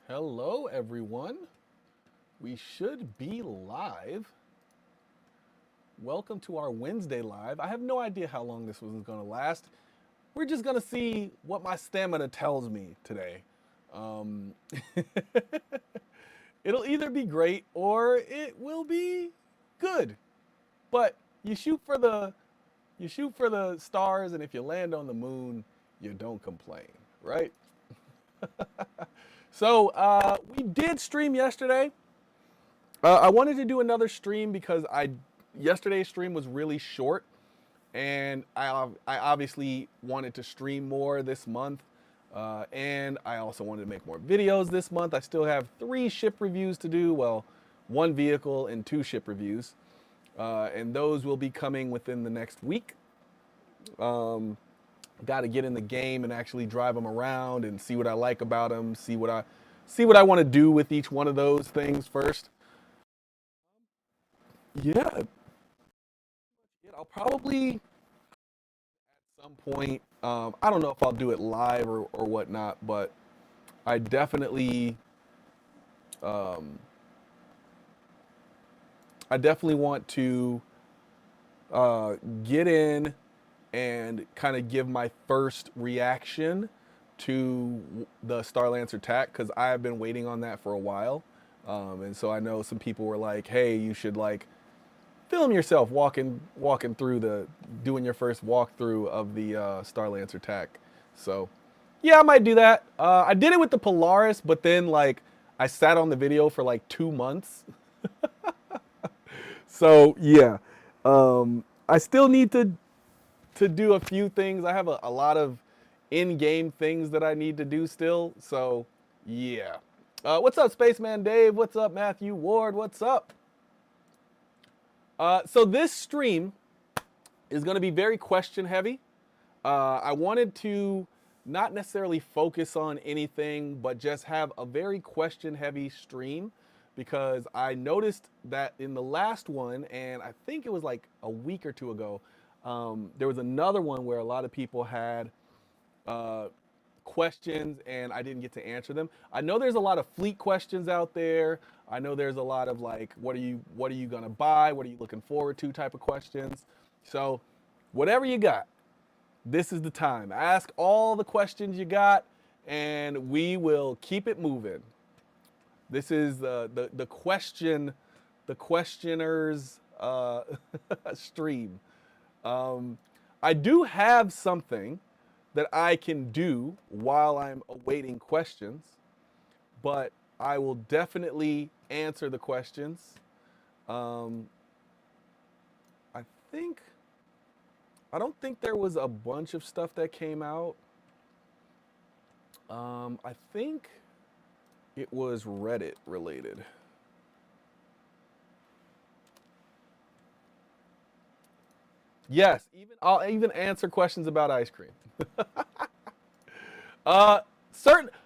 Hello, everyone. We should be live. Welcome to our Wednesday live. I have no idea how long this was going to last. We're just going to see what my stamina tells me today. Um, it'll either be great or it will be good. But you shoot for the stars, and if you land on the moon, you don't complain, right? So we did stream yesterday. I wanted to do another stream because yesterday's stream was really short, and I obviously wanted to stream more this month, and I also wanted to make more videos this month. I still have 3 ship reviews to do. Well, 1 vehicle and 2 ship reviews, and those will be coming within the next week. Got to get in the game and actually drive them around and see what I like about them. See what I want to do with each one of those things first. Yeah, I'll probably at some point. I don't know if I'll do it live or whatnot, but I definitely, um, I definitely want to get in and kind of give my first reaction to the Starlancer TAC because I have been waiting on that for a while, and so I know some people were like, "Hey, you should like film yourself walking through doing your first walkthrough of the Starlancer TAC." So yeah, I might do that. I did it with the Polaris, but then like I sat on the video for like 2 months. So yeah, I still need to do a few things. I have a lot of in-game things that I need to do still. So yeah. What's up, Spaceman Dave? What's up, Matthew Ward? What's up? So this stream is going to be very question heavy. I wanted to not necessarily focus on anything, but just have a very question heavy stream because I noticed that in the last one, and I think it was like a week or two ago, there was another one where a lot of people had uh, questions and I didn't get to answer them. I know there's a lot of fleet questions out there. I know there's a lot of like, what are you gonna buy? What are you looking forward to type of questions. So whatever you got, this is the time. Ask all the questions you got and we will keep it moving. This is the questioners stream. I do have something that I can do while I'm awaiting questions, but I will definitely answer the questions. Um, I think I don't think there was a bunch of stuff that came out. I think it was Reddit related. Yes, I'll even answer questions about ice cream. Uh,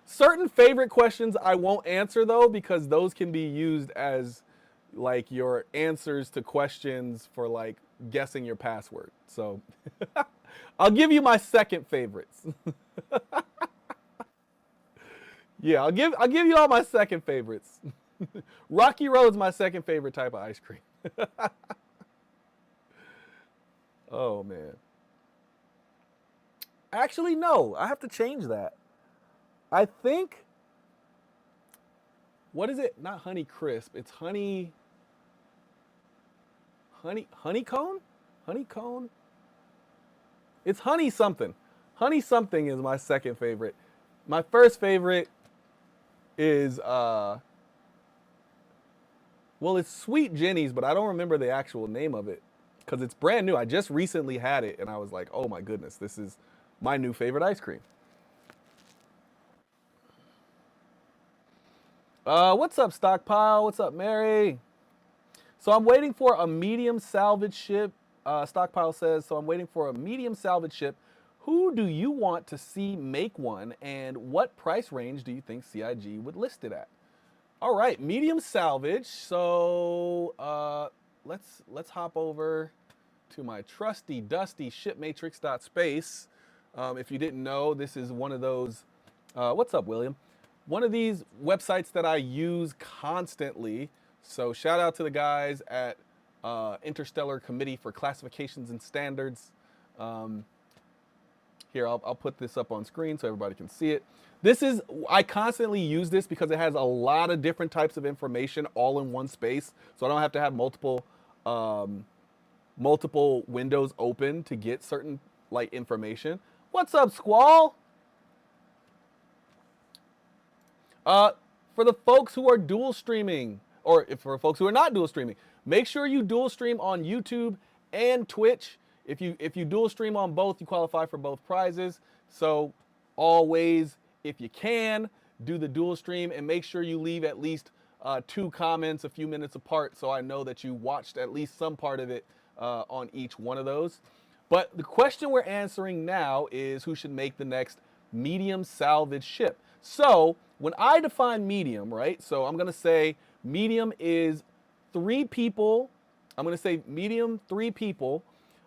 certain favorite questions I won't answer though because those can be used as like your answers to questions for like guessing your password. So I'll give you my second favorites. Yeah, I'll give you all my second favorites. Rocky Road's my second favorite type of ice cream. Oh man. Actually, no. I have to change that. I think what is it? Not Honey Crisp. It's honeycone? Honeycone? It's honey something. Honey something is my second favorite. My first favorite is well, it's Sweet Jenny's, but I don't remember the actual name of it because it's brand new. I just recently had it and I was like, "Oh my goodness, this is my new favorite ice cream." What's up, Stockpile? What's up, Mary? So I'm waiting for a medium salvage ship. Stockpile says, so I'm waiting for a medium salvage ship. Who do you want to see make one, and what price range do you think CIG would list it at? All right, medium salvage. So let's hop over to my trusty dusty shipmatrix.space. If you didn't know, this is one of those. What's up, William? one of these websites that I use constantly. So shout out to the guys at Interstellar Committee for Classifications and Standards. Um, Here, I'll put this up on screen so everybody can see it. I constantly use this because it has a lot of different types of information all in one space. So I don't have to have multiple windows open to get certain like information. What's up, Squall? For the folks who are dual streaming, or for folks who are not dual streaming, make sure you dual stream on YouTube and Twitch. If you dual stream on both, you qualify for both prizes. So always, if you can, do the dual stream and make sure you leave at least 2 comments a few minutes apart so I know that you watched at least some part of it on each one of those. But the question we're answering now is who should make the next medium salvage ship. So when I define medium, right? So I'm going to say medium is 3 people. I'm going to say medium 3 people.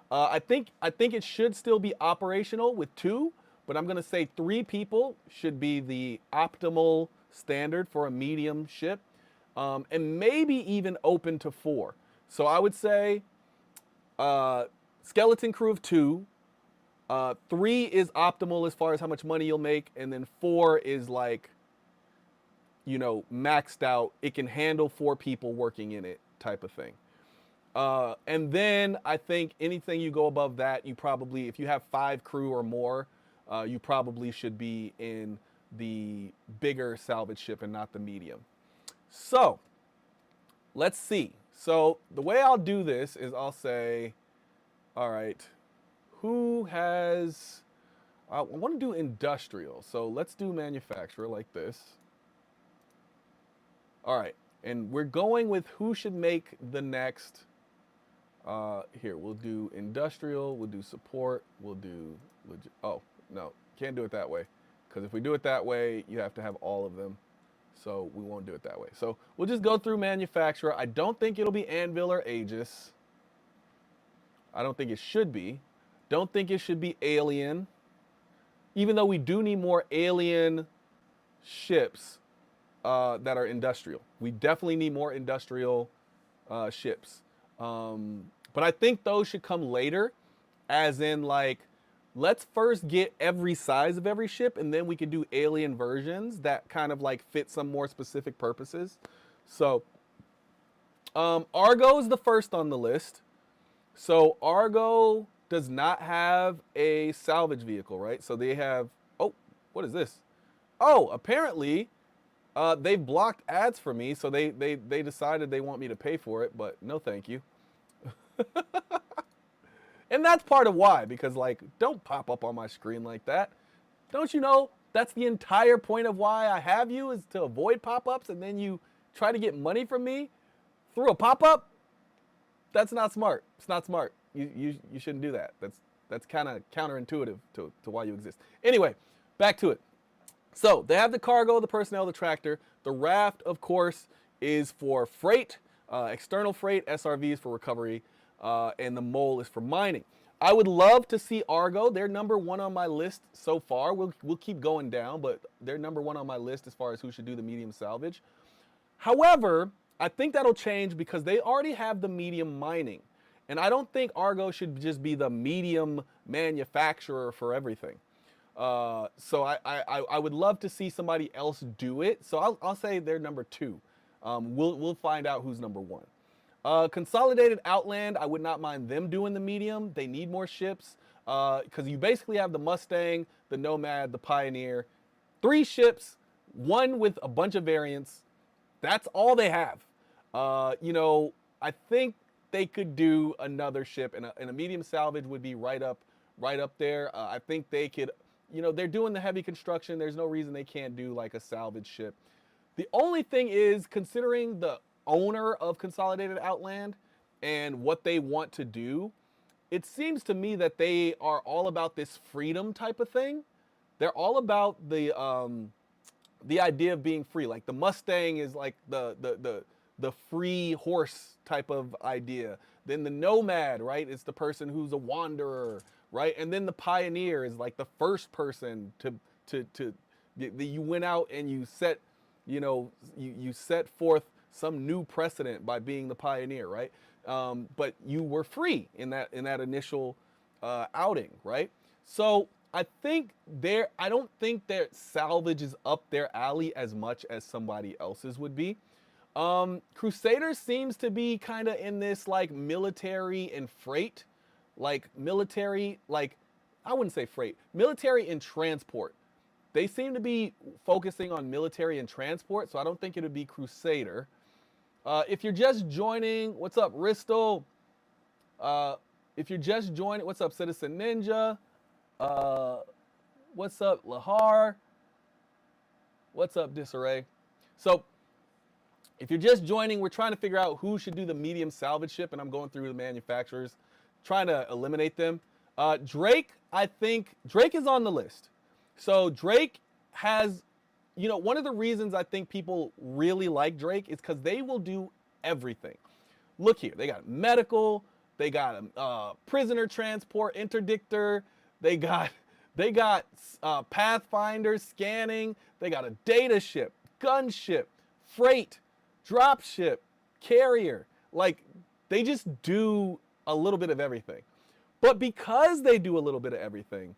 I think it should still be operational with 2, but I'm going to say 3 people should be the optimal standard for a medium ship, and maybe even open to 4. So I would say skeleton crew of 2, 3 is optimal as far as how much money you'll make, and then 4 is like, you know, maxed out. It can handle 4 people working in it type of thing. And then I think anything you go above that, you probably, if you have 5 crew or more, you probably should be in the bigger salvage ship and not the medium. So let's see. So the way I'll do this is I'll say, all right, who has, I want to do industrial. So let's do manufacturer like this. All right. And we're going with who should make the next. Here, we'll do industrial, we'll do support, we'll do oh, no, can't do it that way. Because if we do it that way, you have to have all of them. So we won't do it that way. So we'll just go through manufacturer. I don't think it'll be Anvil or Aegis. I don't think it should be. Don't think it should be Alien. Even though we do need more alien ships that are industrial. We definitely need more industrial ships. But I think those should come later, as in like, let's first get every size of every ship, and then we can do alien versions that kind of like fit some more specific purposes. So Argo is the first on the list. So Argo does not have a salvage vehicle, right? So they have, oh, what is this? Oh, apparently they've blocked ads for me, so they decided they want me to pay for it, but no thank you. And that's part of why, because like, don't pop up on my screen like that. Don't you know that's the entire point of why I have you, is to avoid pop-ups, and then you try to get money from me through a pop-up? That's not smart. It's not smart. You shouldn't do that. That's kind of counterintuitive to why you exist. Anyway, back to it. So they have the cargo, the personnel, the tractor. The raft, of course, is for freight, external freight. SRV is for recovery, and the mole is for mining. I would love to see Argo. They're number 1 on my list so far. We'll keep going down, but they're number 1 on my list as far as who should do the medium salvage. However, I think that'll change because they already have the medium mining. And I don't think Argo should just be the medium manufacturer for everything. So I would love to see somebody else do it. So I'll say they're number 2. We'll find out who's number 1. Consolidated Outland, I would not mind them doing the medium. They need more ships because you basically have the Mustang, the Nomad, the Pioneer. 3 ships, 1 with a bunch of variants. That's all they have. You know, I think they could do another ship, and a medium salvage would be right up there. I think they could, you know, they're doing the heavy construction. There's no reason they can't do like a salvage ship. The only thing is, considering the owner of Consolidated Outland and what they want to do, it seems to me that they are all about this freedom type of thing. They're all about the idea of being free. Like the Mustang is like the free horse type of idea. Then the Nomad, right, is the person who's a wanderer, right? And then the Pioneer is like the first person to You went out and you set, you set forth some new precedent by being the pioneer, right? But you were free in that initial outing, right? So I don't think that salvage is up their alley as much as somebody else's would be. Crusader seems to be kind of in this like military and freight, like military, like I wouldn't say freight, military and transport. They seem to be focusing on military and transport, so I don't think it would be Crusader. If you're just joining, what's up, Ristal? If you're just joining, what's up, Citizen Ninja? What's up, Lahar? What's up, Disarray? So, if you're just joining, we're trying to figure out who should do the medium salvage ship, and I'm going through the manufacturers, trying to eliminate them. Drake, I think, Drake is on the list. So Drake has, one of the reasons I think people really like Drake is because they will do everything. Look here, they got medical, they got prisoner transport, interdictor, they got Pathfinder scanning, they got a data ship, gunship, freight, dropship, carrier. Like, they just do a little bit of everything. But because they do a little bit of everything,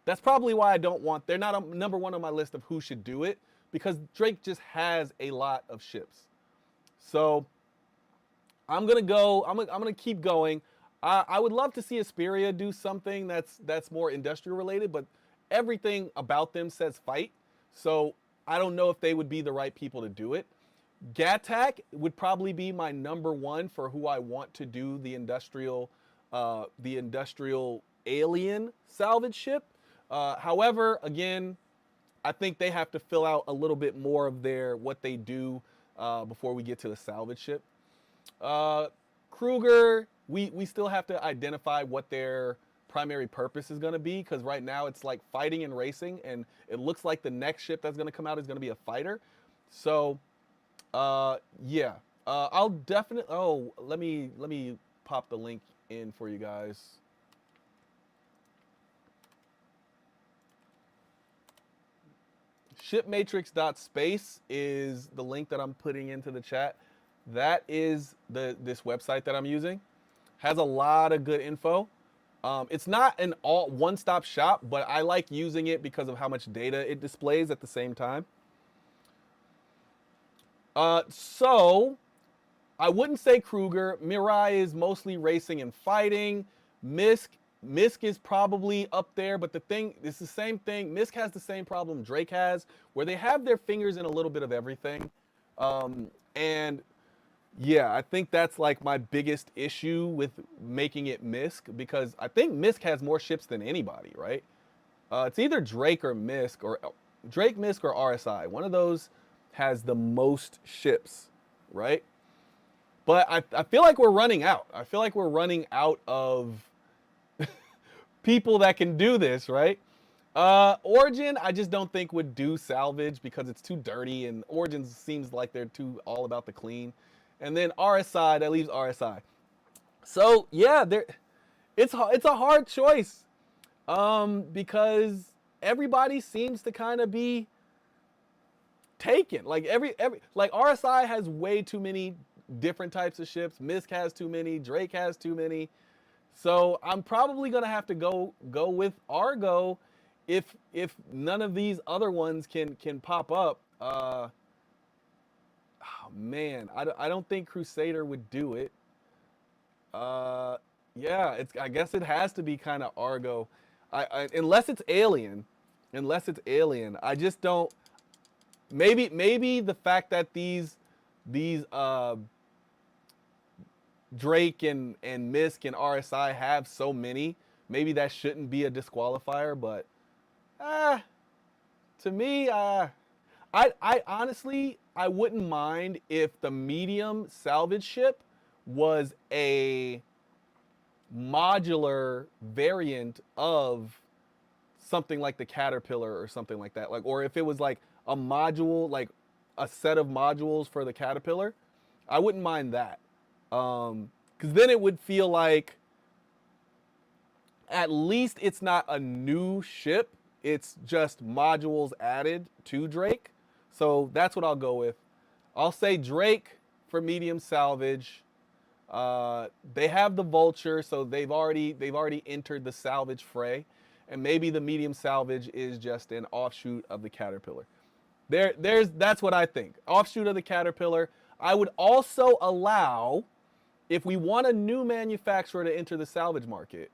that's probably why they're not number one on my list of who should do it, because Drake just has a lot of ships. So I'm gonna keep going. I would love to see Asperia do something that's more industrial related, but everything about them says fight. So I don't know if they would be the right people to do it. Gattac would probably be my number one for who I want to do the industrial alien salvage ship. However, again, I think they have to fill out a little bit more of what they do before we get to the salvage ship. Kruger, we still have to identify what their primary purpose is going to be, because right now it's like fighting and racing, and it looks like the next ship that's going to come out is going to be a fighter. So, yeah, I'll definitely. Oh, let me pop the link in for you guys. Shipmatrix.space is the link that I'm putting into the chat. That is this website that I'm using. Has a lot of good info. It's not an all one-stop shop, but I like using it because of how much data it displays at the same time. So I wouldn't say Kruger. Mirai is mostly racing and fighting. Misk is probably up there, but it's the same thing. Misk has the same problem Drake has, where they have their fingers in a little bit of everything. And yeah, I think that's like my biggest issue with making it Misk, because I think Misk has more ships than anybody, right? It's either Drake or Misk, or Drake, Misk, or RSI. One of those has the most ships, right? But I feel like we're running out. I feel like we're running out of people that can do this, right? Origin, I just don't think would do salvage because it's too dirty, and Origin seems like they're too all about the clean. And then RSI, that leaves RSI. So yeah, it's a hard choice, because everybody seems to kind of be taken. Like like RSI has way too many different types of ships. Misk has too many. Drake has too many. So I'm probably gonna have to go with Argo if none of these other ones can pop up. Oh man, I don't think Crusader would do it. Yeah, I guess it has to be kind of Argo. Unless it's Alien. I just don't. Maybe the fact that these Drake and Misk and RSI have so many, maybe that shouldn't be a disqualifier, but to me, I honestly, I wouldn't mind if the medium salvage ship was a modular variant of something like the Caterpillar or something like that. Like, or if it was like a module, like a set of modules for the Caterpillar, I wouldn't mind that. Because then it would feel like at least it's not a new ship. it's just modules added to Drake. So that's what I'll go with. I'll say Drake for medium salvage. They have the vulture, so they've already entered the salvage fray, and maybe the medium salvage is just an offshoot of the caterpillar. That's what I think. Offshoot of the caterpillar. I would also allow, if we want a new manufacturer to enter the salvage market,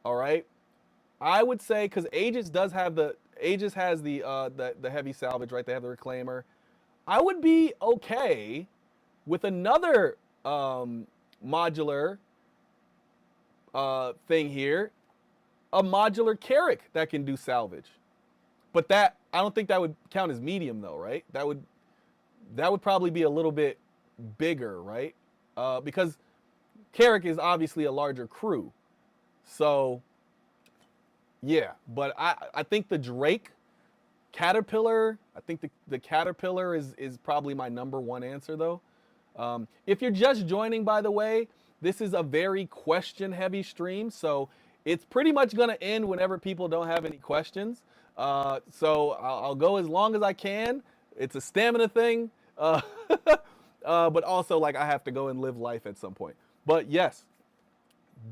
all right, I would say, because Aegis has the heavy salvage, right? They have the reclaimer. I would be okay with another modular thing here, a modular Carrack that can do salvage. But that, I don't think that would count as medium though, right? That would probably be a little bit bigger, right? Because Carrack is obviously a larger crew. So yeah, but I think the Drake Caterpillar, I think the Caterpillar is probably my number one answer though. If you're just joining, by the way, this is a very question heavy stream, so it's pretty much gonna end whenever people don't have any questions. So I'll go as long as I can. It's a stamina thing, but also like I have to go and live life at some point. But yes,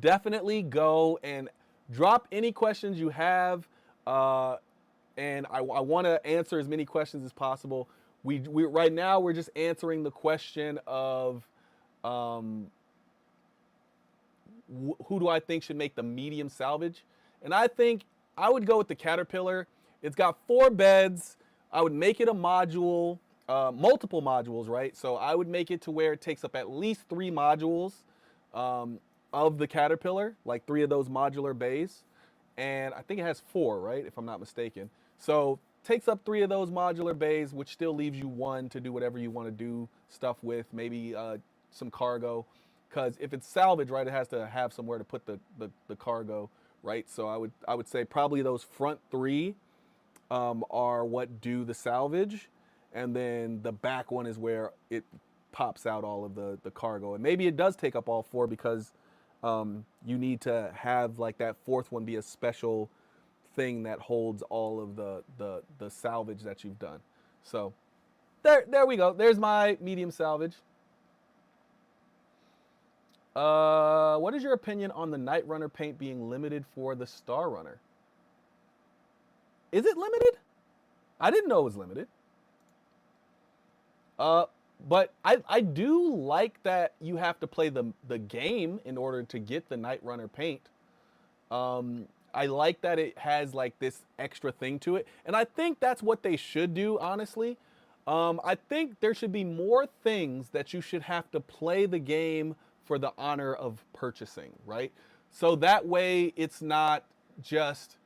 definitely go and drop any questions you have, and I want to answer as many questions as possible. We right now we're just answering the question of who do I think should make the medium salvage, and I think I would go with the Caterpillar. It's got 4 beds. I would make it a module, multiple modules, right? So I would make it to where it takes up at least 3 modules of the Caterpillar, like 3 of those modular bays. And I think it has 4, right? If I'm not mistaken. So takes up 3 of those modular bays, which still leaves you 1 to do whatever you want to do stuff with, maybe some cargo. Because if it's salvage, right, it has to have somewhere to put the cargo, right? So I would say probably those front 3 are what do the salvage, and then the back one is where it pops out all of the cargo. And maybe it does take up all 4 because you need to have like that 4th one be a special thing that holds all of the salvage that you've done. So there we go. There's my medium salvage. What is your opinion on the Night Runner paint being limited for the Star Runner? Is it limited? I didn't know it was limited. But I do like that you have to play the game in order to get the Night Runner paint. I like that it has like this extra thing to it. And I think that's what they should do, honestly. I think there should be more things that you should have to play the game for the honor of purchasing, right? So that way it's not just,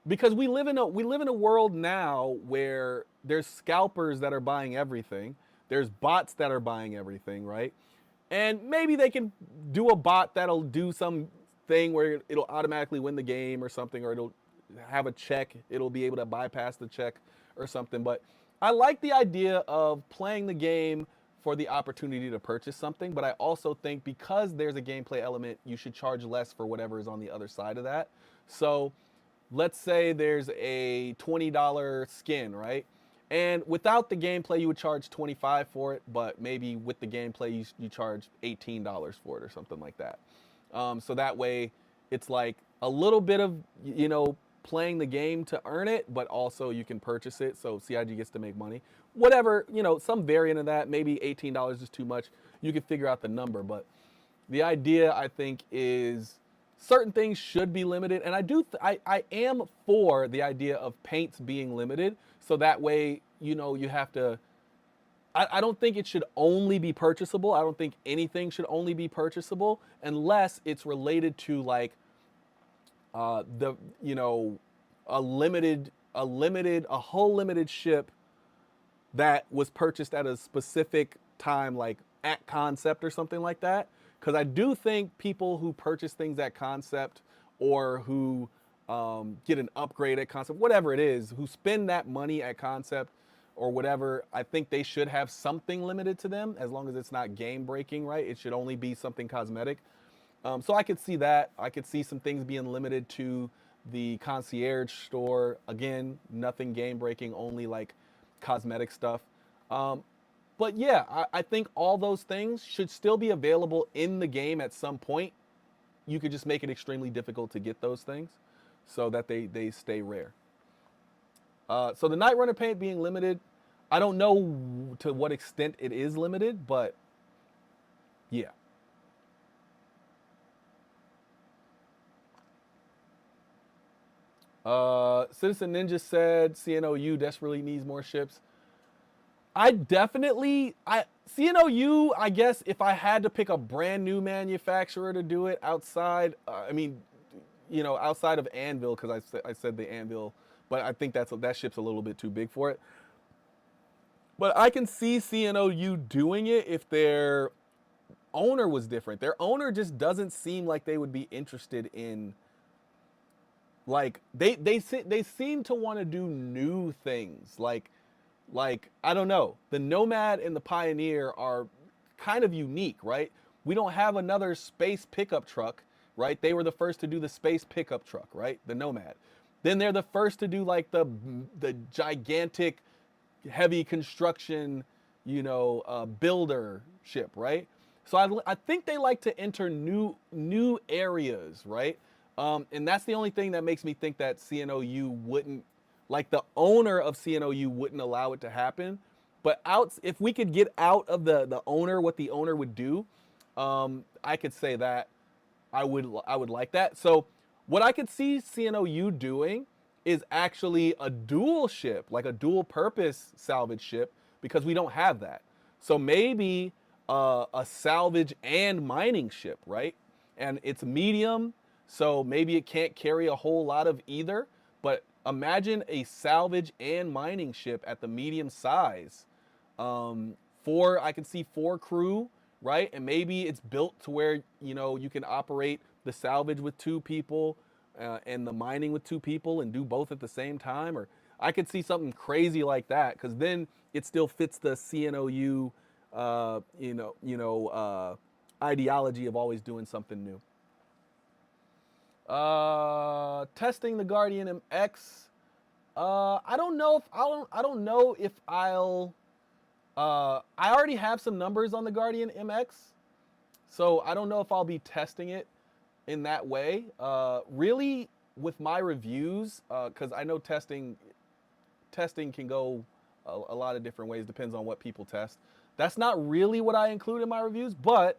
because we live in a world now where there's scalpers that are buying everything. There's bots that are buying everything, right? And maybe they can do a bot that'll do some thing where it'll automatically win the game or something, or it'll have a check. It'll be able to bypass the check or something. But I like the idea of playing the game for the opportunity to purchase something. But I also think because there's a gameplay element, you should charge less for whatever is on the other side of that. So let's say there's a $20 skin, right? And without the gameplay, you would charge $25 for it, but maybe with the gameplay, you charge $18 for it or something like that. So that way, it's like a little bit of, playing the game to earn it, but also you can purchase it, so CIG gets to make money. Whatever, some variant of that, maybe $18 is too much. You can figure out the number, but the idea, I think, is certain things should be limited, and I am for the idea of paints being limited, so that way, you have to, I don't think it should only be purchasable. I don't think anything should only be purchasable unless it's related to like a whole limited ship that was purchased at a specific time, like at concept or something like that. Because I do think people who purchase things at concept, or who get an upgrade at concept, whatever it is, who spend that money at concept or whatever, I think they should have something limited to them, as long as it's not game breaking, right? It should only be something cosmetic. So I could see that. I could see some things being limited to the concierge store. Again, nothing game breaking, only like cosmetic stuff. Um, but yeah, I think all those things should still be available in the game at some point. You could just make it extremely difficult to get those things so that they stay rare. So the Night Runner paint being limited, I don't know to what extent it is limited, but yeah. Citizen Ninja said CNOU desperately needs more ships. I CNOU, I guess if I had to pick a brand new manufacturer to do it outside, outside of Anvil, because I said the Anvil, but I think that ship's a little bit too big for it. But I can see CNOU doing it if their owner was different. Their owner just doesn't seem like they would be interested in, like they seem to want to do new things. Like I don't know. The Nomad and the Pioneer are kind of unique, right? We don't have another space pickup truck, right? They were the first to do the space pickup truck, right? The Nomad. Then they're the first to do like the gigantic heavy construction, builder ship, right? So I think they like to enter new areas, right? And that's the only thing that makes me think that CNOU wouldn't, like the owner of CNOU wouldn't allow it to happen. But if we could get out of the owner, what the owner would do, I could say that I would like that. So what I could see CNOU doing is actually a dual ship, like a dual purpose salvage ship, because we don't have that. So maybe a salvage and mining ship, right? And it's medium, so maybe it can't carry a whole lot of either. But imagine a salvage and mining ship at the medium size. I can see 4 crew, right? And maybe it's built to where you can operate the salvage with 2 people and the mining with 2 people and do both at the same time. Or I could see something crazy like that, because then it still fits the CNOU, ideology of always doing something new. Testing the Guardian MX. I don't know if I'll. I already have some numbers on the Guardian MX, so I don't know if I'll be testing it in that way. Really, with my reviews, because I know testing can go a lot of different ways. Depends on what people test. That's not really what I include in my reviews, but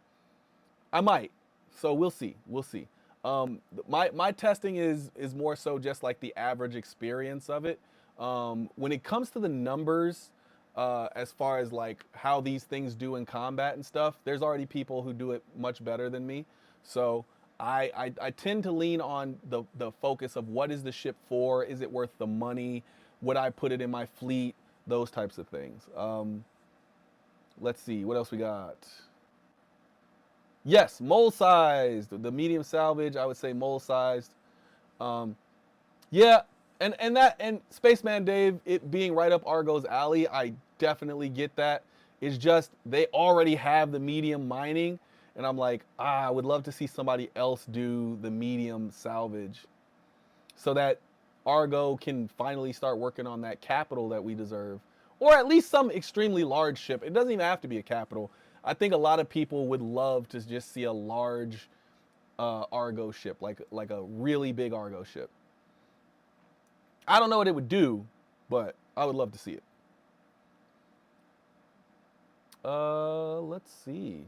I might. So we'll see. We'll see. My testing is more so just like the average experience of it. When it comes to the numbers, as far as like how these things do in combat and stuff, there's already people who do it much better than me. So I tend to lean on the focus of what is the ship for? Is it worth the money? Would I put it in my fleet? Those types of things. Let's see, what else we got? Yes, mole sized. The medium salvage, I would say mole sized. Um, yeah, and Spaceman Dave, it being right up Argo's alley, I definitely get that. It's just they already have the medium mining, and I'm like, I would love to see somebody else do the medium salvage, so that Argo can finally start working on that capital that we deserve, or at least some extremely large ship. It doesn't even have to be a capital. I think a lot of people would love to just see a large Argo ship, like a really big Argo ship. I don't know what it would do, but I would love to see it. Let's see.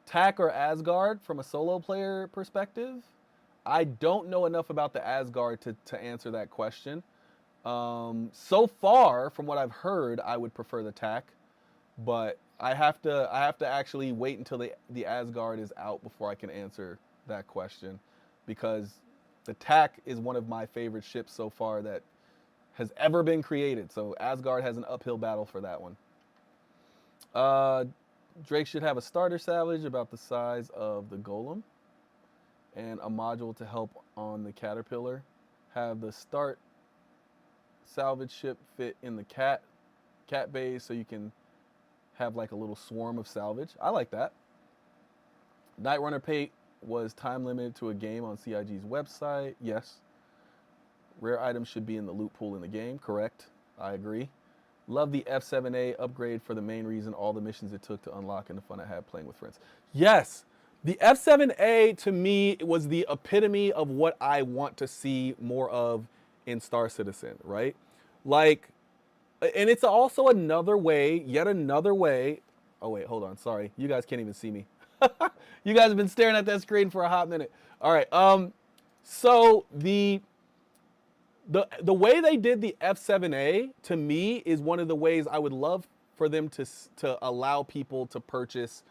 Tak or Asgard from a solo player perspective? I don't know enough about the Asgard to answer that question. So far, from what I've heard, I would prefer the Tak, but I have to actually wait until the Asgard is out before I can answer that question, because the Tak is one of my favorite ships so far that has ever been created. So Asgard has an uphill battle for that one. Drake should have a starter salvage about the size of the Golem, and a module to help on the Caterpillar. Have the start salvage ship fit in the cat bays, so you can have like a little swarm of salvage. I like that. Night Runner paint was time limited to a game on CIG's website. Yes. Rare items should be in the loot pool in the game. Correct. I agree. Love the F7A upgrade for the main reason all the missions it took to unlock and the fun I had playing with friends. Yes. The F7A to me was the epitome of what I want to see more of in Star Citizen, right? Like, and it's also another way, yet another way. Oh, wait, hold on. Sorry. You guys can't even see me. You guys have been staring at that screen for a hot minute. All right. So the way they did the F7A to me is one of the ways I would love for them to allow people to purchase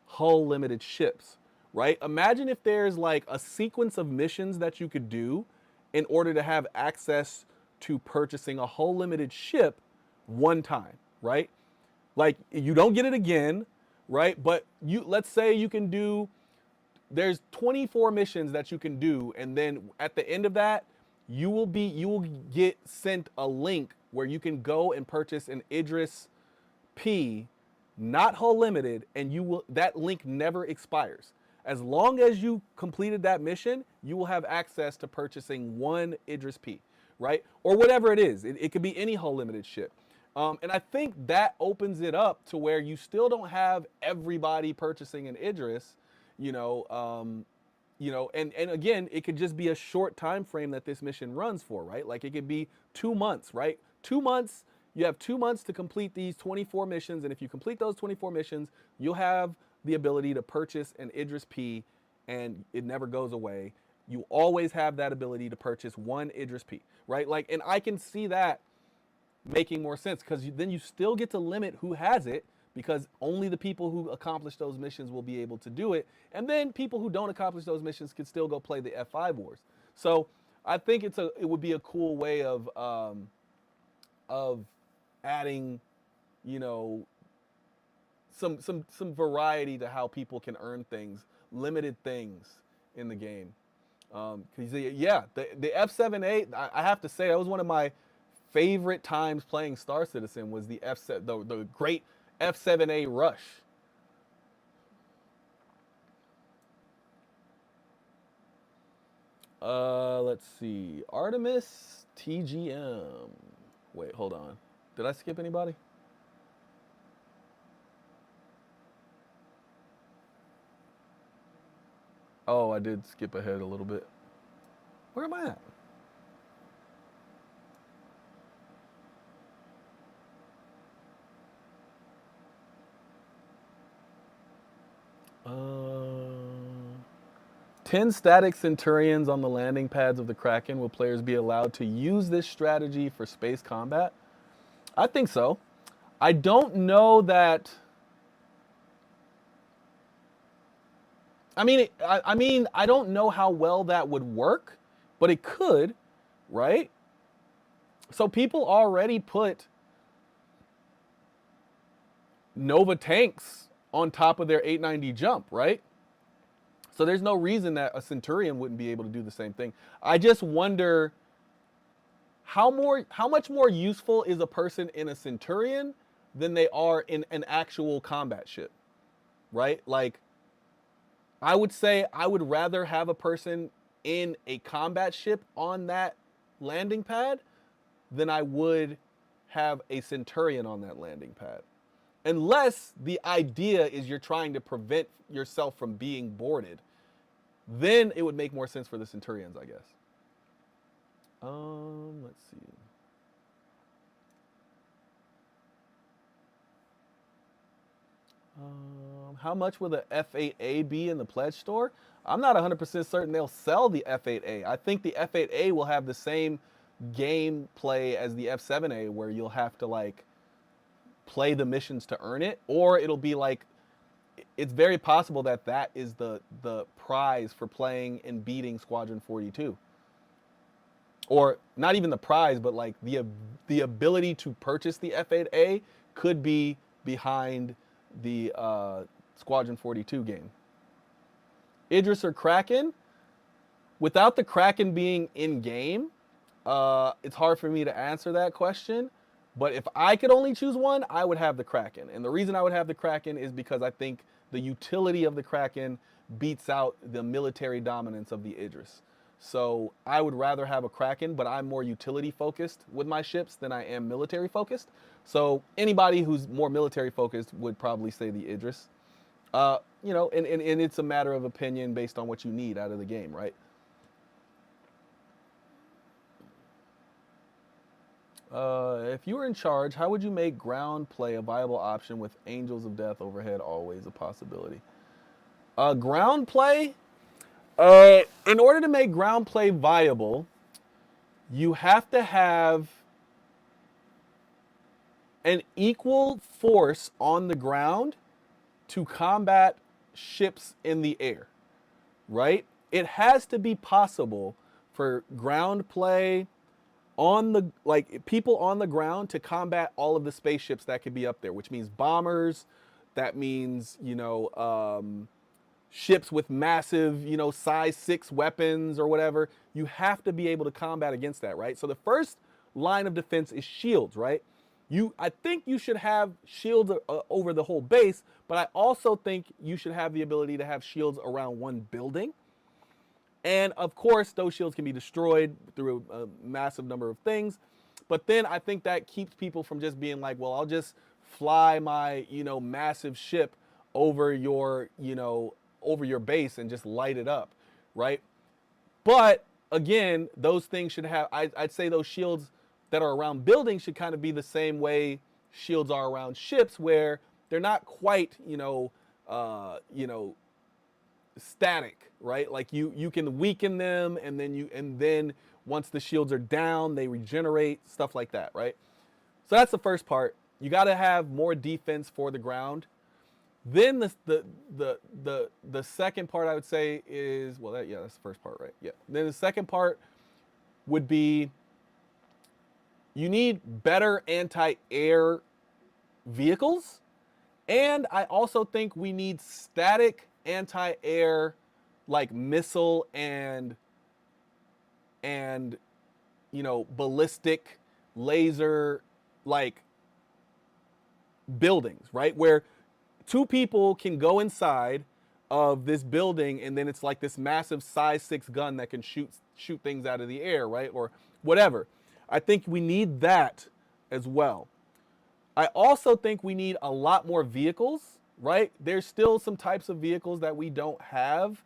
hull limited ships, right? Imagine if there's like a sequence of missions that you could do in order to have access to purchasing a hull limited ship one time, right? Like you don't get it again, right? But let's say you can do, there's 24 missions that you can do, and then at the end of that, you will get sent a link where you can go and purchase an Idris P, not hull limited, and that link never expires. As long as you completed that mission, you will have access to purchasing one Idris P, right? Or whatever it is. It could be any hull limited ship. And I think that opens it up to where you still don't have everybody purchasing an Idris, and again, it could just be a short time frame that this mission runs for, right? Like it could be 2 months, right? 2 months, you have 2 months to complete these 24 missions, and if you complete those 24 missions, you'll have the ability to purchase an Idris P, and it never goes away. You always have that ability to purchase one Idris P, right? Like, and I can see that making more sense because then you still get to limit who has it, because only the people who accomplish those missions will be able to do it. And then people who don't accomplish those missions can still go play the F5 Wars. So I think it would be a cool way of adding, some variety to how people can earn things, limited things in the game. Because the F7A, I have to say, that was one of my favorite times playing Star Citizen, was the the great F7A rush. Let's see. Artemis TGM. Wait, hold on. Did I skip anybody? Oh, I did skip ahead a little bit. Where am I at? Uh, 10 static Centurions on the landing pads of the Kraken. Will players be allowed to use this strategy for space combat? I think so. I don't know that. I don't know how well that would work, but it could, right? So people already put Nova tanks on top of their 890 jump, right? So there's no reason that a Centurion wouldn't be able to do the same thing. I just wonder how much more useful is a person in a Centurion than they are in an actual combat ship, right? Like, I would say I would rather have a person in a combat ship on that landing pad than I would have a Centurion on that landing pad. Unless the idea is you're trying to prevent yourself from being boarded, then it would make more sense for the Centurions, I guess. Let's see. How much will the F8A be in the pledge store? I'm not 100% certain they'll sell the F8A. I think the F8A will have the same gameplay as the F7A, where you'll have to like play the missions to earn it, or it'll be like, it's very possible that that is the prize for playing and beating Squadron 42. Or not even the prize, but like the ability to purchase the F8A could be behind the Squadron 42 game. Idris or Kraken? Without the Kraken being in game, it's hard for me to answer that question. But if I could only choose one, I would have the Kraken. And the reason I would have the Kraken is because I think the utility of the Kraken beats out the military dominance of the Idris. So I would rather have a Kraken, but I'm more utility focused with my ships than I am military focused. So anybody who's more military focused would probably say the Idris. And it's a matter of opinion based on what you need out of the game, right? If you were in charge, how would you make ground play a viable option with Angels of Death overhead always a possibility? Ground play, in order to make ground play viable, you have to have an equal force on the ground to combat ships in the air, right? It has to be possible for ground play on the people on the ground to combat all of the spaceships that could be up there, which means bombers, that means ships with massive size 6 weapons or whatever. You have to be able to combat against that, right? So the first line of defense is shields, right? I think you should have shields over the whole base, but I also think you should have the ability to have shields around one building. And of course, those shields can be destroyed through a massive number of things. But then I think that keeps people from just being like, well, I'll just fly my, massive ship over your base and just light it up, right? But again, those things should have, I'd say those shields that are around buildings should kind of be the same way shields are around ships, where they're not quite, static, right? Like you can weaken them, and then once the shields are down, they regenerate, stuff like that, right? So that's the first part. You got to have more defense for the ground. Then the second part I would say is, that's the first part, right? Yeah. Then the second part would be, you need better anti-air vehicles, and I also think we need static anti-air, like missile and ballistic laser like buildings, right? Where two people can go inside of this building, and then it's like this massive size 6 gun that can shoot things out of the air, right? Or whatever. I think we need that as well. I also think we need a lot more vehicles, right? There's still some types of vehicles that we don't have.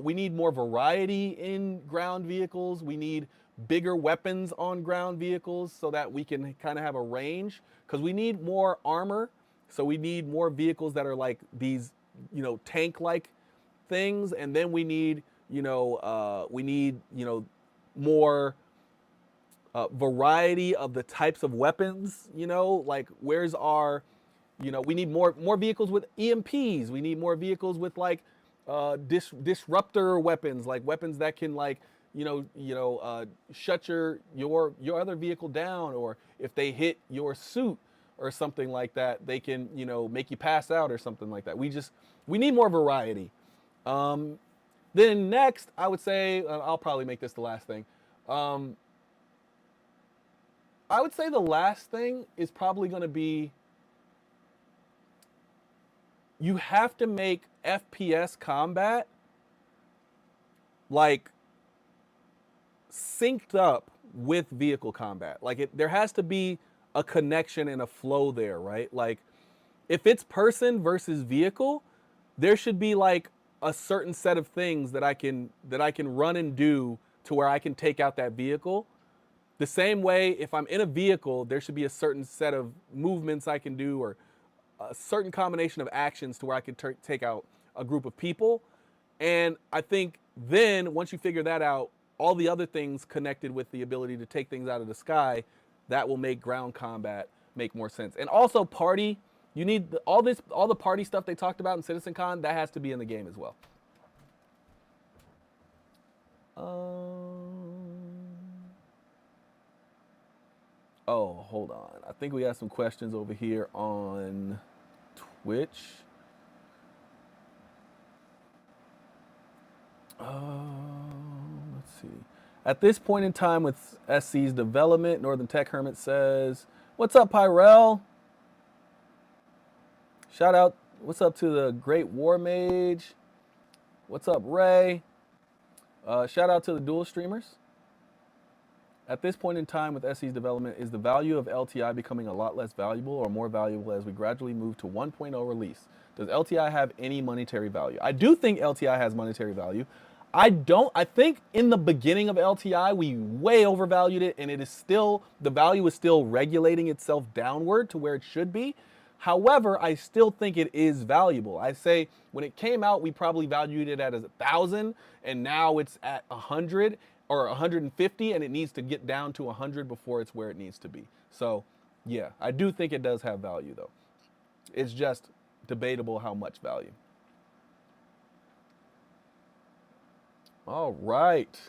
We need more variety in ground vehicles. We need bigger weapons on ground vehicles so that we can kind of have a range, because we need more armor. So we need more vehicles that are like these, tank-like things. And then we need, more variety of the types of weapons, like where's our, we need more vehicles with EMPs. We need more vehicles with like disruptor weapons, like weapons that can like, shut your other vehicle down, or if they hit your suit or something like that, they can, make you pass out or something like that. We need more variety. Then next, I would say, I'll probably make this the last thing. I would say the last thing is probably going to be, you have to make FPS combat like synced up with vehicle combat. Like there has to be a connection and a flow there, right? Like if it's person versus vehicle, there should be like a certain set of things that I can run and do to where I can take out that vehicle. The same way, if I'm in a vehicle, there should be a certain set of movements I can do, or a certain combination of actions to where I can take out a group of people. And I think then once you figure that out, all the other things connected with the ability to take things out of the sky, that will make ground combat make more sense. And also party, you need all the party stuff they talked about in CitizenCon, that has to be in the game as well. Oh, hold on. I think we have some questions over here on Twitch. Let's see. At this point in time with SC's development, Northern Tech Hermit says, "What's up, Pyrell? Shout out. What's up to the Great War Mage? What's up, Ray? Shout out to the dual streamers. At this point in time with SE's development, is the value of LTI becoming a lot less valuable or more valuable as we gradually move to 1.0 release? Does LTI have any monetary value? I do think LTI has monetary value. I think in the beginning of LTI, we way overvalued it, and it is still, the value is still regulating itself downward to where it should be. However, I still think it is valuable. I say when it came out, we probably valued it at 1,000, and now it's at 100 or 150, and it needs to get down to 100 before it's where it needs to be. So, yeah, I do think it does have value, though. It's just debatable how much value. All right.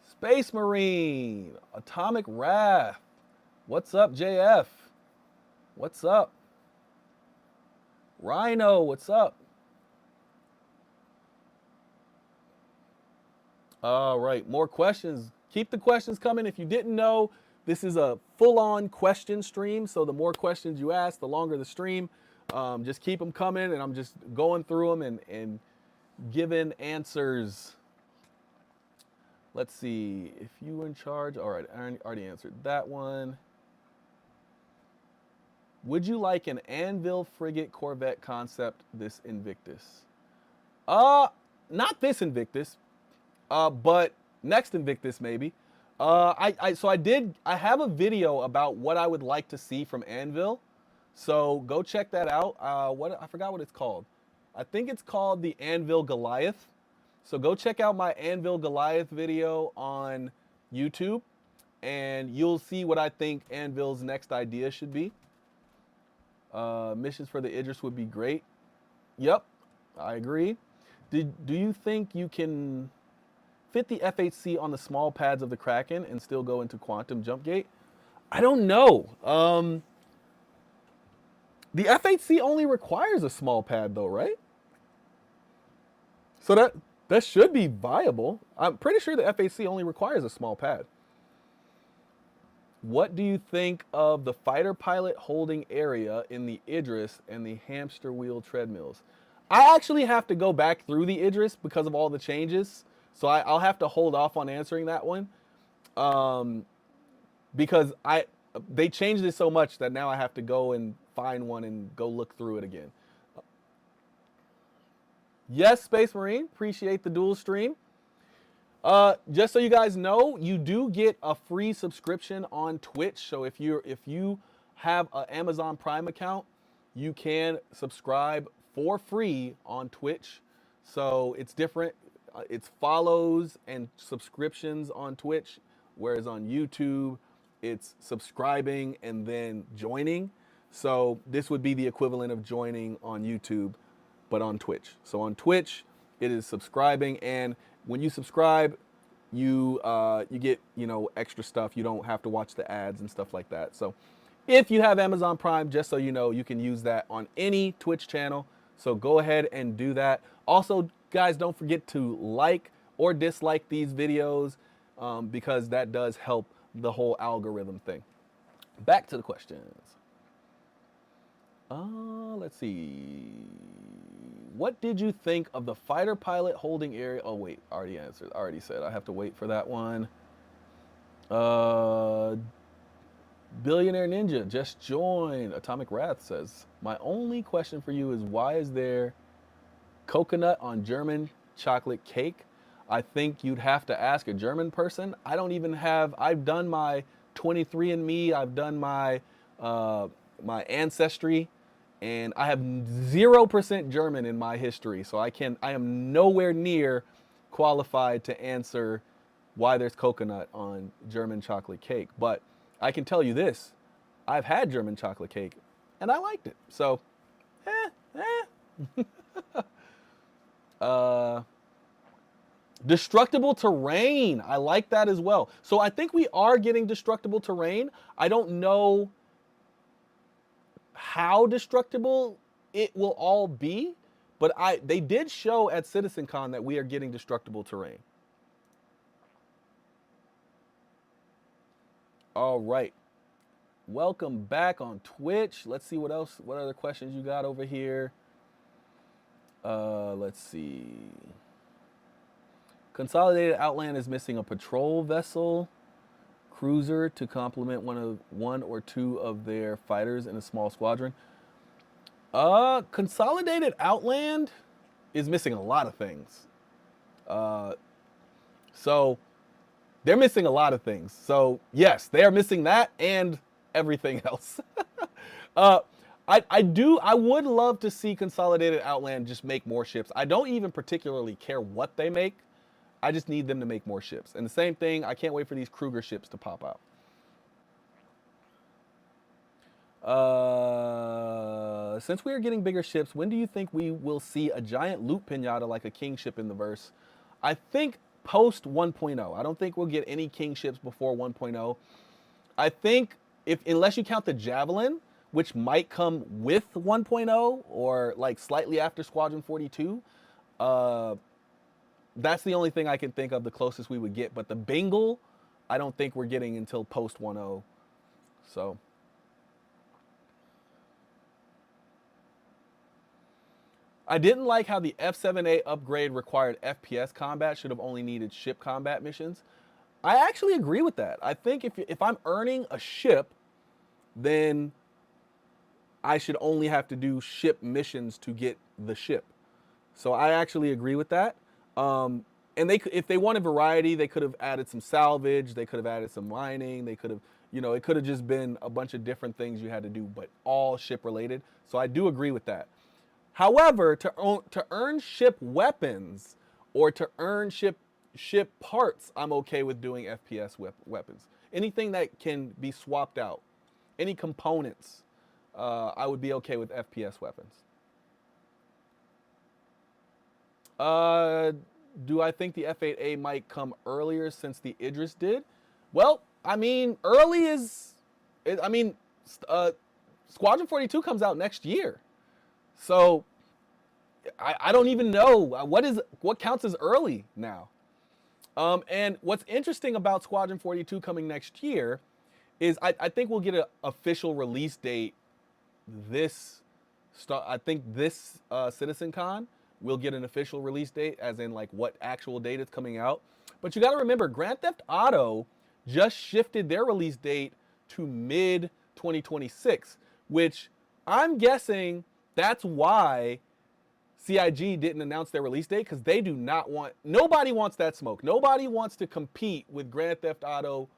Space Marine, Atomic Wrath. What's up, JF? What's up? Rhino, what's up? All right, more questions. Keep the questions coming. If you didn't know, this is a full-on question stream, so the more questions you ask, the longer the stream. Just keep them coming, and I'm just going through them and giving answers. Let's see, if you were in charge. All right, I already answered that one. Would you like an Anvil frigate Corvette concept this Invictus? Not this Invictus, but next Invictus maybe. I have a video about what I would like to see from Anvil, so go check that out. I forgot what it's called. I think it's called the Anvil Goliath. So go check out my Anvil Goliath video on YouTube, and you'll see what I think Anvil's next idea should be. Missions for the Idris would be great. Yep, I agree. Do you think you can fit the FHC on the small pads of the Kraken and still go into Quantum Jump Gate? I don't know. The FHC only requires a small pad though, right? So that should be viable. I'm pretty sure the FHC only requires a small pad. What do you think of the fighter pilot holding area in the Idris and the hamster wheel treadmills? I actually have to go back through the Idris because of all the changes. So I'll have to hold off on answering that one. Because they changed it so much that now I have to go and find one and go look through it again. Yes, Space Marine, appreciate the dual stream. Just so you guys know, you do get a free subscription on Twitch. So if you have an Amazon Prime account, you can subscribe for free on Twitch. So it's different. It's follows and subscriptions on Twitch, whereas on YouTube, it's subscribing and then joining. So this would be the equivalent of joining on YouTube, but on Twitch. So on Twitch, it is subscribing, and when you subscribe, you get extra stuff. You don't have to watch the ads and stuff like that. So if you have Amazon Prime, just so you know, you can use that on any Twitch channel. So go ahead and do that. Also, guys, don't forget to like or dislike these videos because that does help the whole algorithm thing. Back to the questions. Let's see. What did you think of the fighter pilot holding area? Oh, wait, already answered. Already said. I have to wait for that one. Billionaire Ninja just joined. Atomic Wrath says, my only question for you is why is there coconut on German chocolate cake? I think you'd have to ask a German person. I don't even have, I've done my 23andMe, I've done my my ancestry, and I have 0% German in my history, so I am nowhere near qualified to answer why there's coconut on German chocolate cake. But I can tell you this, I've had German chocolate cake, and I liked it. So, destructible terrain. I like that as well. So I think we are getting destructible terrain. I don't know how destructible it will all be, but they did show at CitizenCon that we are getting destructible terrain. All right. Welcome back on Twitch. Let's see what else, what other questions you got over here. Let's see. Consolidated Outland is missing a patrol vessel, cruiser to complement one or two of their fighters in a small squadron. Consolidated Outland is missing a lot of things. So they're missing a lot of things. So yes, they are missing that and everything else. I would love to see Consolidated Outland just make more ships. I don't even particularly care what they make. I just need them to make more ships. And the same thing, I can't wait for these Kruger ships to pop out. Since we are getting bigger ships, when do you think we will see a giant loot pinata like a king ship in the verse? I think post 1.0. I don't think we'll get any king ships before 1.0. I think unless you count the Javelin, which might come with 1.0 or like slightly after Squadron 42, that's the only thing I can think of the closest we would get. But the Bengal, I don't think we're getting until post 1.0. So. I didn't like how the F7A upgrade required FPS combat, should have only needed ship combat missions. I actually agree with that. I think if I'm earning a ship, then I should only have to do ship missions to get the ship. So I actually agree with that. And if they wanted variety, they could have added some salvage, they could have added some mining, they could have, it could have just been a bunch of different things you had to do, but all ship related. So I do agree with that. However, to earn ship weapons or to earn ship parts, I'm okay with doing FPS weapons. Anything that can be swapped out, any components, I would be okay with FPS weapons. Do I think the F8A might come earlier since the Idris did? Well, I mean, early is, Squadron 42 comes out next year. So I don't even know what counts as early now. And what's interesting about Squadron 42 coming next year is I think we'll get an official release date I think this CitizenCon will get an official release date, as in like what actual date it's coming out. But you got to remember, Grand Theft Auto just shifted their release date to mid 2026, which I'm guessing that's why CIG didn't announce their release date, because they do not nobody wants that smoke. Nobody wants to compete with Grand Theft Auto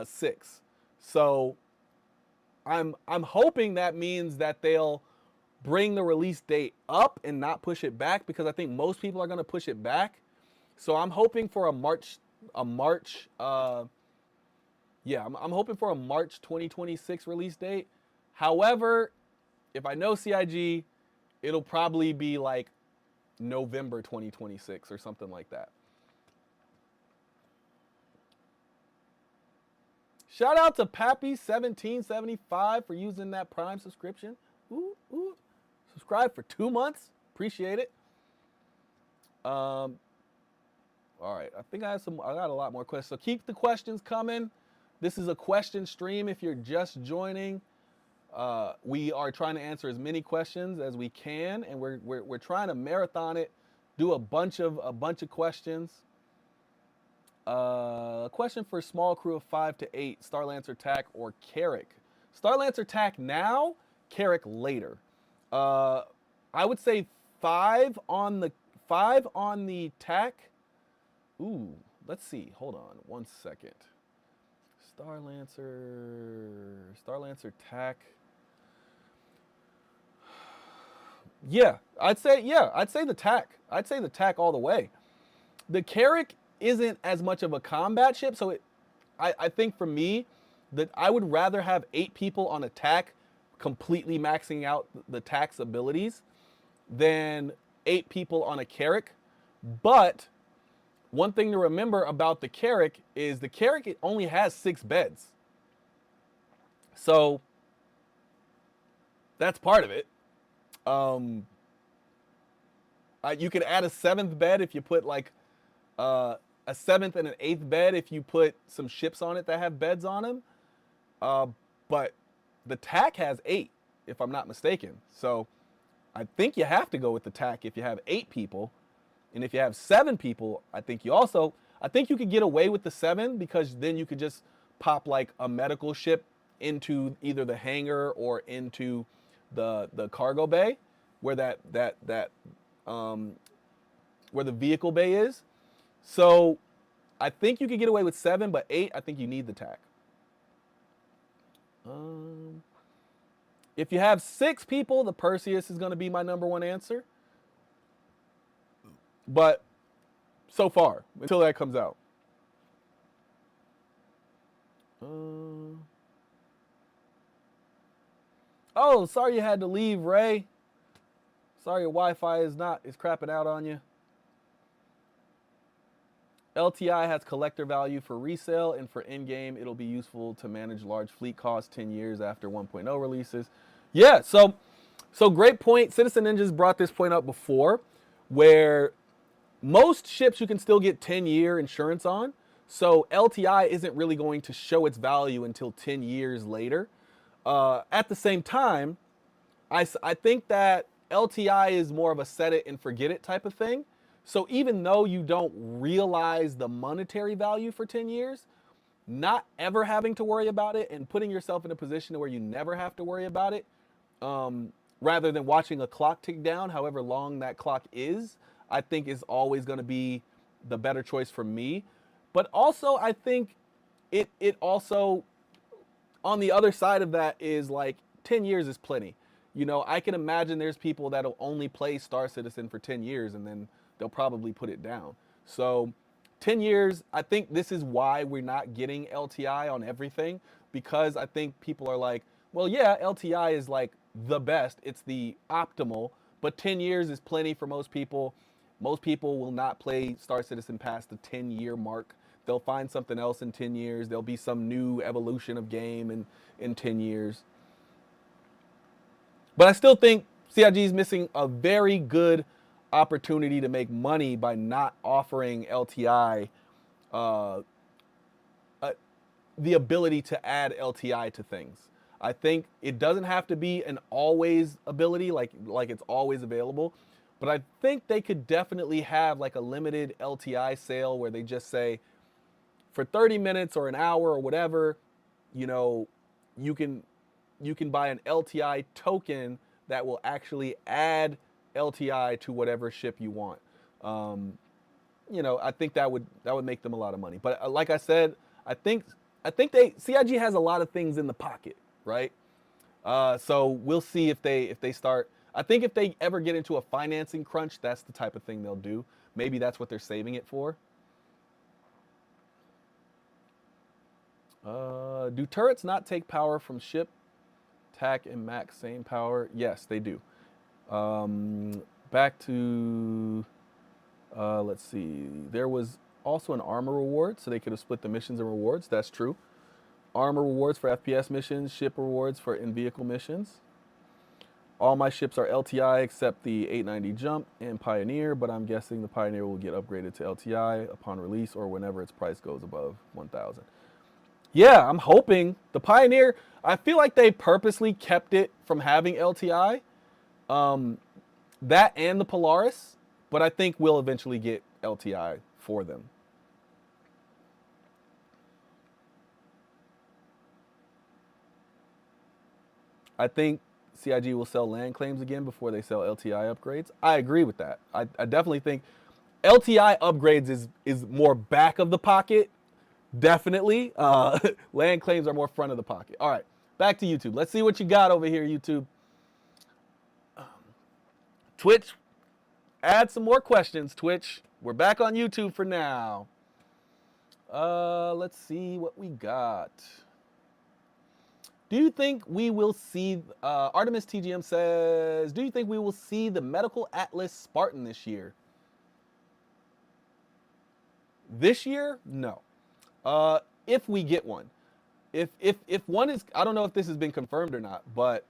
6. So I'm hoping that means that they'll bring the release date up and not push it back, because I think most people are going to push it back. So I'm hoping for I'm hoping for a March 2026 release date. However, if I know CIG, it'll probably be like November 2026 or something like that. Shout out to Pappy1775 for using that Prime subscription. Ooh. Subscribe for 2 months. Appreciate it. All right, I think I got a lot more questions. So keep the questions coming. This is a question stream if you're just joining. We are trying to answer as many questions as we can, and we're trying to marathon it, do a bunch of questions. A question for small crew of 5 to 8, Starlancer TAC or Carrack. Starlancer TAC now, Carrack later. I would say 5 on the TAC. Ooh, let's see. Hold on 1 second. Starlancer TAC. Yeah, I'd say the TAC. I'd say the TAC all the way. The Carrack isn't as much of a combat ship, so I think for me, that I would rather have 8 people on a TAC completely maxing out the TAC's abilities than 8 people on a Carrack. But one thing to remember about the Carrack is the Carrack only has 6 beds. So that's part of it. You could add a 7th bed if you put like a 7th and an 8th bed if you put some ships on it that have beds on them. But the TAC has 8, if I'm not mistaken. So I think you have to go with the tack if you have 8 people. And if you have 7 people, I think you could get away with the 7 because then you could just pop like a medical ship into either the hangar or into the cargo bay where where the vehicle bay is. So I think you could get away with 7, but 8, I think you need the tack. If you have 6 people, the Perseus is going to be my number 1 answer. But so far, until that comes out. Oh, sorry you had to leave, Ray. Sorry your Wi-Fi is crapping out on you. LTI has collector value for resale, and for in-game, it'll be useful to manage large fleet costs 10 years after 1.0 releases. Yeah, so great point. Citizen Ninjas brought this point up before, where most ships you can still get 10-year insurance on. So LTI isn't really going to show its value until 10 years later. At the same time, I think that LTI is more of a set it and forget it type of thing. So even though you don't realize the monetary value for 10 years, not ever having to worry about it and putting yourself in a position where you never have to worry about it, rather than watching a clock tick down, however long that clock is, I think is always going to be the better choice for me. But also, I think it also, on the other side of that, is like 10 years is plenty. You know, I can imagine there's people that'll only play Star Citizen for 10 years and then they'll probably put it down. So 10 years, I think this is why we're not getting LTI on everything, because I think people are like, well, yeah, LTI is like the best. It's the optimal, but 10 years is plenty for most people. Most people will not play Star Citizen past the 10-year mark. They'll find something else in 10 years. There'll be some new evolution of game in 10 years. But I still think CIG is missing a very good opportunity to make money by not offering LTI the ability to add LTI to things. I think it doesn't have to be an always ability, like it's always available. But I think they could definitely have like a limited LTI sale where they just say, for 30 minutes or an hour or whatever, you know, you can buy an LTI token that will actually add LTI to whatever ship you want. You know, I think that would make them a lot of money. But like I said, I think CIG has a lot of things in the pocket, right? So we'll see if they start. I think if they ever get into a financing crunch, that's the type of thing they'll do. Maybe that's what they're saving it for. Do turrets not take power from ship? TAC and MAC same power? Yes, they do. Back to, let's see. There was also an armor reward, so they could have split the missions and rewards. That's true. Armor rewards for FPS missions, ship rewards for in-vehicle missions. All my ships are LTI except the 890 Jump and Pioneer, but I'm guessing the Pioneer will get upgraded to LTI upon release or whenever its price goes above 1,000. Yeah, I'm hoping. The Pioneer, I feel like they purposely kept it from having LTI. That and the Polaris, but I think we'll eventually get LTI for them. I think CIG will sell land claims again before they sell LTI upgrades. I agree with that. I definitely think LTI upgrades is more back of the pocket. Definitely. Land claims are more front of the pocket. All right, back to YouTube. Let's see what you got over here, YouTube. Twitch, add some more questions, Twitch. We're back on YouTube for now. Let's see what we got. Do you think we will see, Artemis TGM says, do you think we will see the Medical Atlas Spartan this year? This year? No. If we get one. If one is, I don't know if this has been confirmed or not, but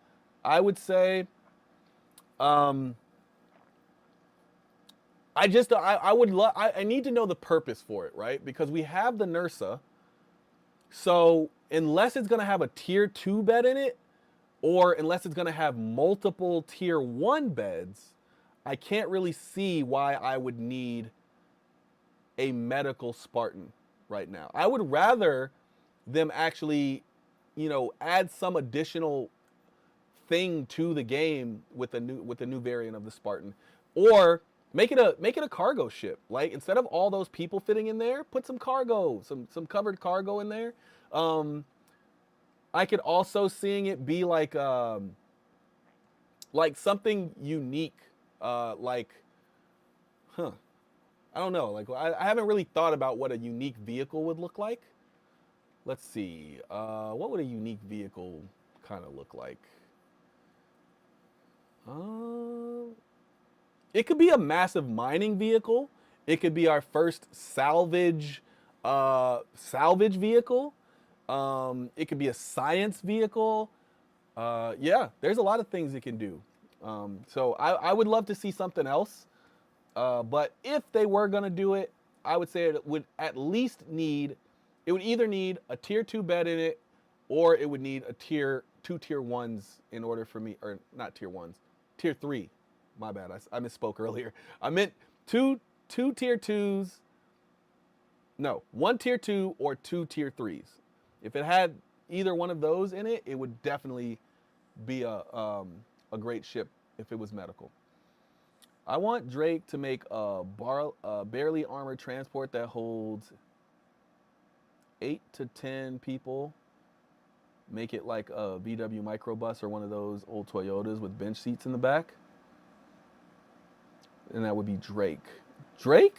I would say, I need to know the purpose for it, right? Because we have the NERSA. So unless it's going to have a tier 2 bed in it, or unless it's going to have multiple tier 1 beds, I can't really see why I would need a medical Spartan right now. I would rather them actually, add some additional thing to the game with a new variant of the Spartan, or make it a cargo ship. Like, instead of all those people fitting in there, put some cargo, some covered cargo in there. I could also seeing it be like something unique, like, huh? I don't know. Like, I haven't really thought about what a unique vehicle would look like. Let's see. What would a unique vehicle kind of look like? It could be a massive mining vehicle. It could be our first salvage vehicle. It could be a science vehicle. Yeah, there's a lot of things it can do. So I would love to see something else. But if they were gonna do it, I would say it would at least it would either need a tier 2 bed in it, or it would need two tier 1s in order for me, or not tier 1s, tier 3. My bad, I misspoke earlier. I meant two tier 2s. No, 1 tier 2 or 2 tier 3s. If it had either one of those in it, it would definitely be a great ship if it was medical. I want Drake to make a barely armored transport that holds 8 to 10 people. Make it like a VW microbus or one of those old Toyotas with bench seats in the back. And that would be Drake. Drake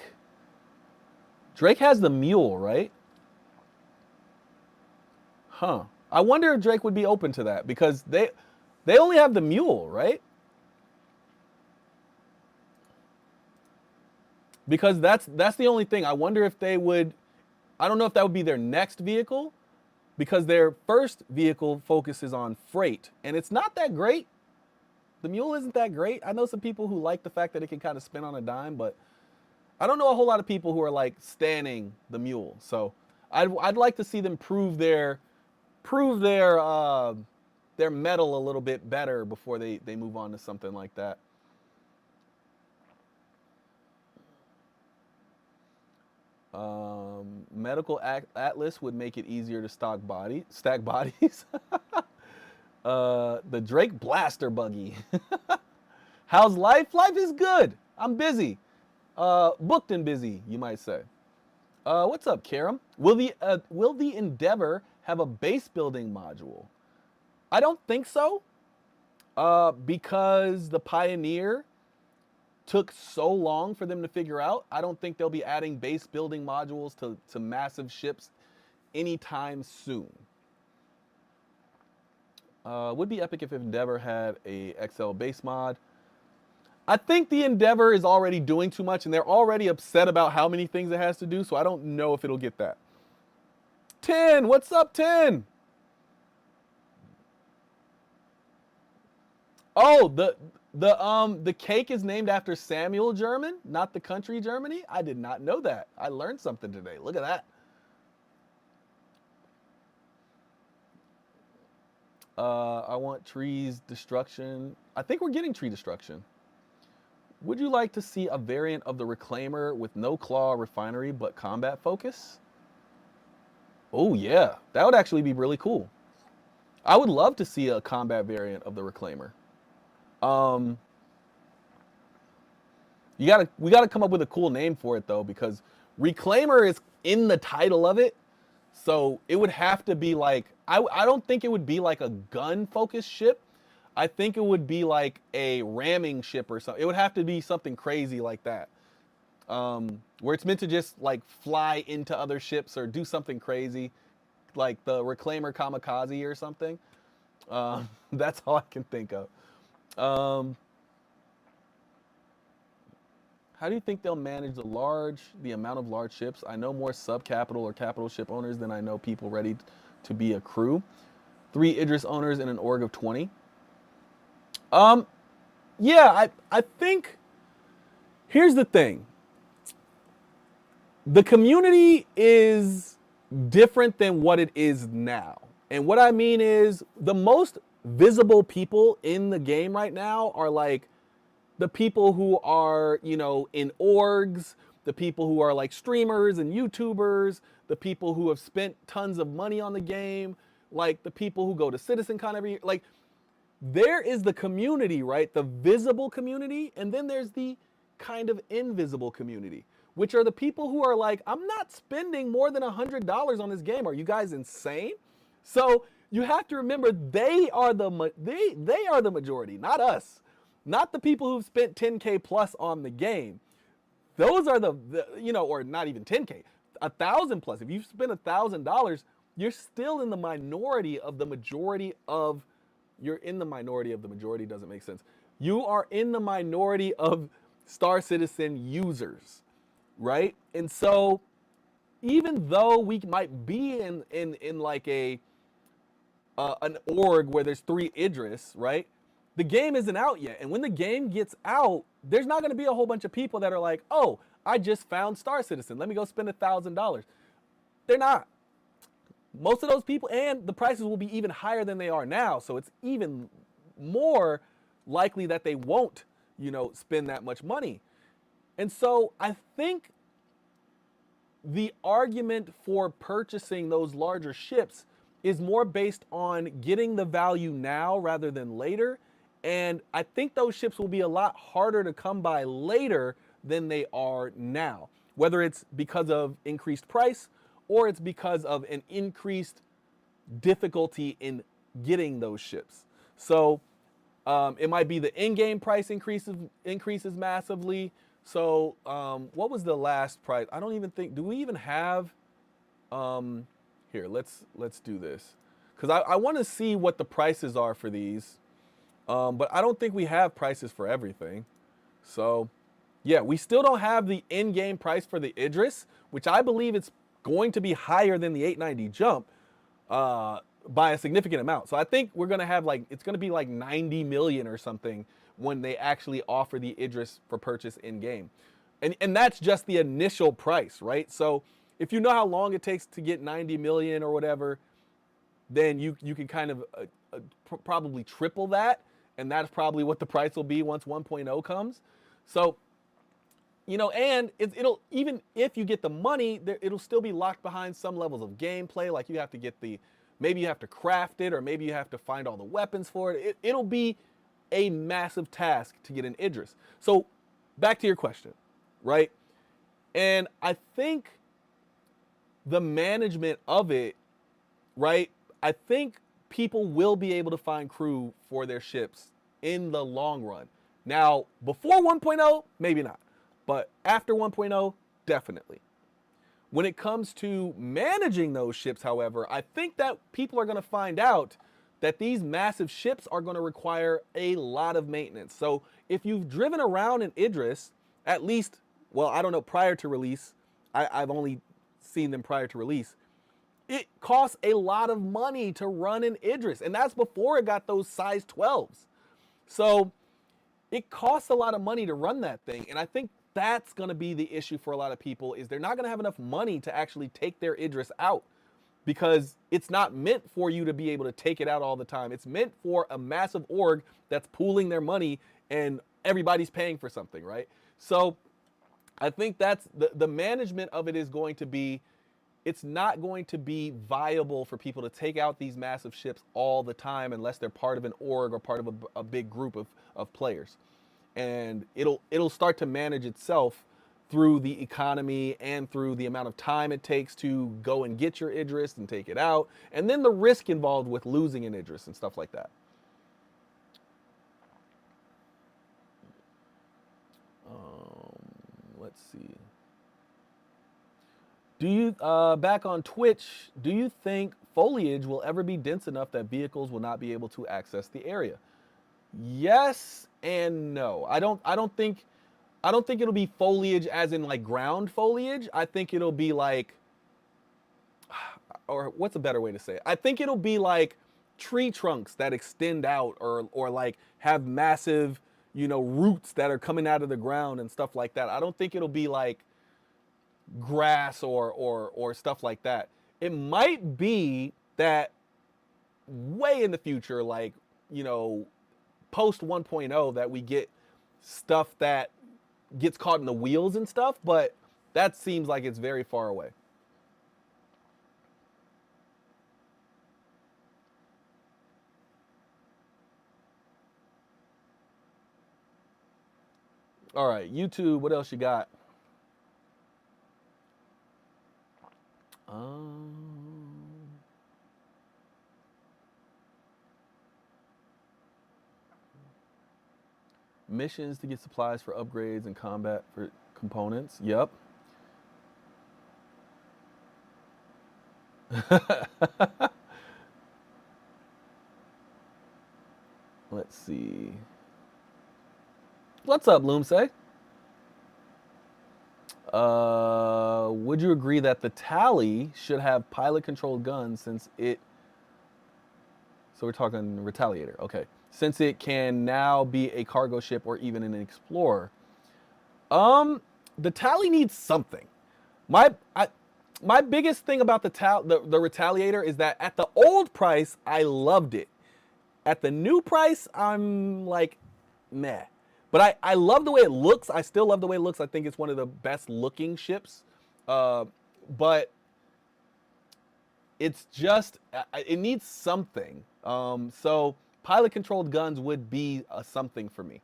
has the mule, right? Huh. I wonder if Drake would be open to that, because they only have the mule, right? Because that's the only thing. I wonder if they would. I don't know if that would be their next vehicle, because their first vehicle focuses on freight, and it's not that great. The mule isn't that great. I know some people who like the fact that it can kind of spin on a dime, but I don't know a whole lot of people who are like standing the mule. So I'd like to see them prove their metal a little bit better before they move on to something like that. Medical Atlas would make it easier to stack bodies. The Drake Blaster Buggy. How's life? Life is good. I'm busy. Booked and busy, you might say. What's up, Karam? Will the Endeavor have a base building module? I don't think so. Because the Pioneer took so long for them to figure out. I don't think they'll be adding base building modules to massive ships anytime soon. Would be epic if Endeavor had a XL base mod. I think the Endeavor is already doing too much, and they're already upset about how many things it has to do, so I don't know if it'll get that. 10, what's up, 10? Oh, the cake is named after Samuel German, not the country Germany? I did not know that. I learned something today. Look at that. I want trees destruction. I think we're getting tree destruction. Would you like to see a variant of the Reclaimer with no claw refinery but combat focus? Oh yeah, that would actually be really cool. I would love to see a combat variant of the Reclaimer. We gotta come up with a cool name for it though, because Reclaimer is in the title of it, so it would have to be like, I don't think it would be like a gun focused ship. I think it would be like a ramming ship or something. It would have to be something crazy like that, where it's meant to just like fly into other ships or do something crazy, like the Reclaimer Kamikaze or something. That's all I can think of. How do you think they'll manage the amount of large ships? I know more sub-capital or capital ship owners than I know people ready to be a crew. 3 Idris owners in an org of 20. Yeah, I think, here's the thing. The community is different than what it is now. And what I mean is, the most visible people in the game right now are like the people who are, in orgs, the people who are like streamers and YouTubers, the people who have spent tons of money on the game, like the people who go to CitizenCon every year. Like, there is the community, right? The visible community, and then there's the kind of invisible community, which are the people who are like, I'm not spending more than $100 on this game. Are you guys insane? So you have to remember they are the majority, not us, not the people who've spent 10K plus on the game. Those are or not even 10K, 1,000 plus. If you've spent $1,000, you're still in the minority of the majority of. You're in the minority of the majority. Doesn't make sense. You are in the minority of Star Citizen users, right? And so, even though we might be in like an org where there's 3 Idris, right? The game isn't out yet. And when the game gets out, there's not going to be a whole bunch of people that are like, oh, I just found Star Citizen. Let me go spend $1,000. They're not. Most of those people, and the prices will be even higher than they are now. So it's even more likely that they won't, spend that much money. And so I think the argument for purchasing those larger ships is more based on getting the value now rather than later. And I think those ships will be a lot harder to come by later than they are now, whether it's because of increased price or it's because of an increased difficulty in getting those ships. So it might be the in-game price increases massively. So what was the last price? I don't even think, do we even have, here, let's do this. Because I want to see what the prices are for these. But I don't think we have prices for everything. So yeah, we still don't have the in-game price for the Idris, which I believe it's going to be higher than the 890 jump by a significant amount. So I think we're going to have it's going to be like 90 million or something when they actually offer the Idris for purchase in-game. And that's just the initial price, right? So if you know how long it takes to get 90 million or whatever, then you can kind of probably triple that. And that's probably what the price will be once 1.0 comes. So, and it'll, even if you get the money, it'll still be locked behind some levels of gameplay. Like you have to get maybe you have to craft it, or maybe you have to find all the weapons for it. It'll be a massive task to get an Idris. So back to your question, right? And I think the management of it, right? I think people will be able to find crew for their ships in the long run. Now, before 1.0, maybe not. But after 1.0, definitely. When it comes to managing those ships, however, I think that people are going to find out that these massive ships are going to require a lot of maintenance. So if you've driven around in Idris, at least, well, I don't know, prior to release, I've only seen them prior to release, it costs a lot of money to run in Idris. And that's before it got those size 12s. So it costs a lot of money to run that thing. And I think that's going to be the issue for a lot of people, is they're not going to have enough money to actually take their Idris out, because it's not meant for you to be able to take it out all the time. It's meant for a massive org that's pooling their money and everybody's paying for something, right? So I think that's the management of it is going to be, it's not going to be viable for people to take out these massive ships all the time unless they're part of an org or part of a big group of players. And it'll start to manage itself through the economy and through the amount of time it takes to go and get your Idris and take it out, and then the risk involved with losing an Idris and stuff like that. Let's see. Do you, back on Twitch, do you think foliage will ever be dense enough that vehicles will not be able to access the area? Yes and no. I don't think it'll be foliage as in like ground foliage. I think it'll be like, or what's a better way to say it? I think it'll be like tree trunks that extend out, or like have massive, roots that are coming out of the ground and stuff like that. I don't think it'll be like grass or stuff like that. It might be that way in the future, like you know, post 1.0 that we get stuff that gets caught in the wheels and stuff, but that seems like it's very far away. All right, YouTube, what else you got? Um, Missions to get supplies for upgrades and combat for components. Yep. Let's see. What's up, Loomsay? Would you agree that the Tally should have pilot-controlled guns since it? So we're talking Retaliator. Okay, since it can now be a cargo ship or even an explorer. Um, the Tally needs something. My I, my biggest thing about the Retaliator is that at the old price I loved it. At the new price I'm like, meh. But I love the way it looks. I still love the way it looks. I think it's one of the best looking ships. Uh, but it's just it needs something. So pilot controlled guns would be a something for me.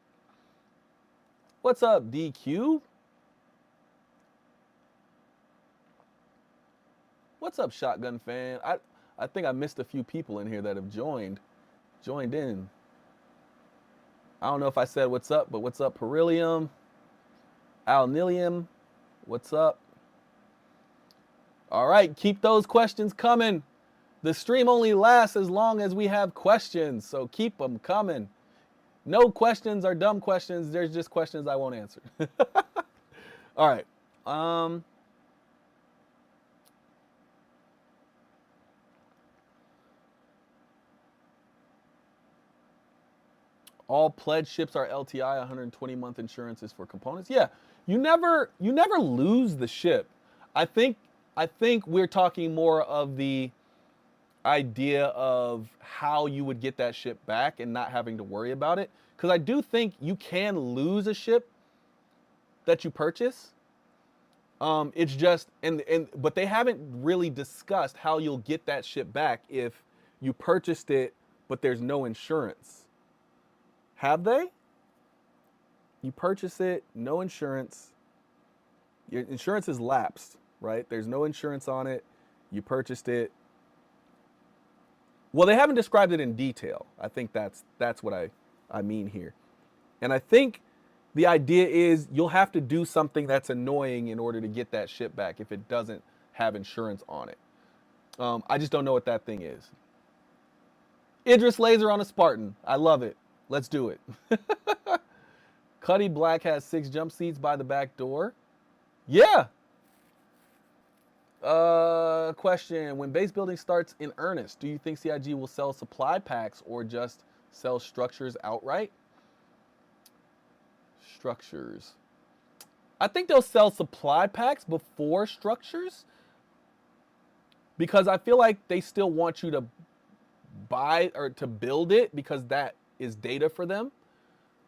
What's up, DQ? What's up, Shotgun fan? I think I missed a few people in here that have joined in. I don't know if I said what's up, but what's up, Perillium? Alnilium, what's up? All right, keep those questions coming. The stream only lasts as long as we have questions, so keep them coming. No questions are dumb questions. There's just questions I won't answer. All right. All pledge ships are LTI. 120-month insurance is for components. Yeah, you never lose the ship. I think I think we're talking more of the idea of how you would get that ship back and not having to worry about it. Because I do think you can lose a ship that you purchase. It's just but they haven't really discussed how you'll get that ship back if you purchased it, but there's no insurance. Have they? You purchase it, no insurance. Your insurance is lapsed, right? There's no insurance on it. You purchased it. Well, they haven't described it in detail. I think that's what I mean here. And I think the idea is you'll have to do something that's annoying in order to get that ship back if it doesn't have insurance on it. I just don't know what that thing is. Idris Laser on a Spartan. I love it. Let's do it. Cuddy Black has 6 jump seats by the back door. Yeah. Question. When base building starts in earnest, do you think CIG will sell supply packs or just sell structures outright? Structures. I think they'll sell supply packs before structures because I feel like they still want you to buy or to build it because that is data for them.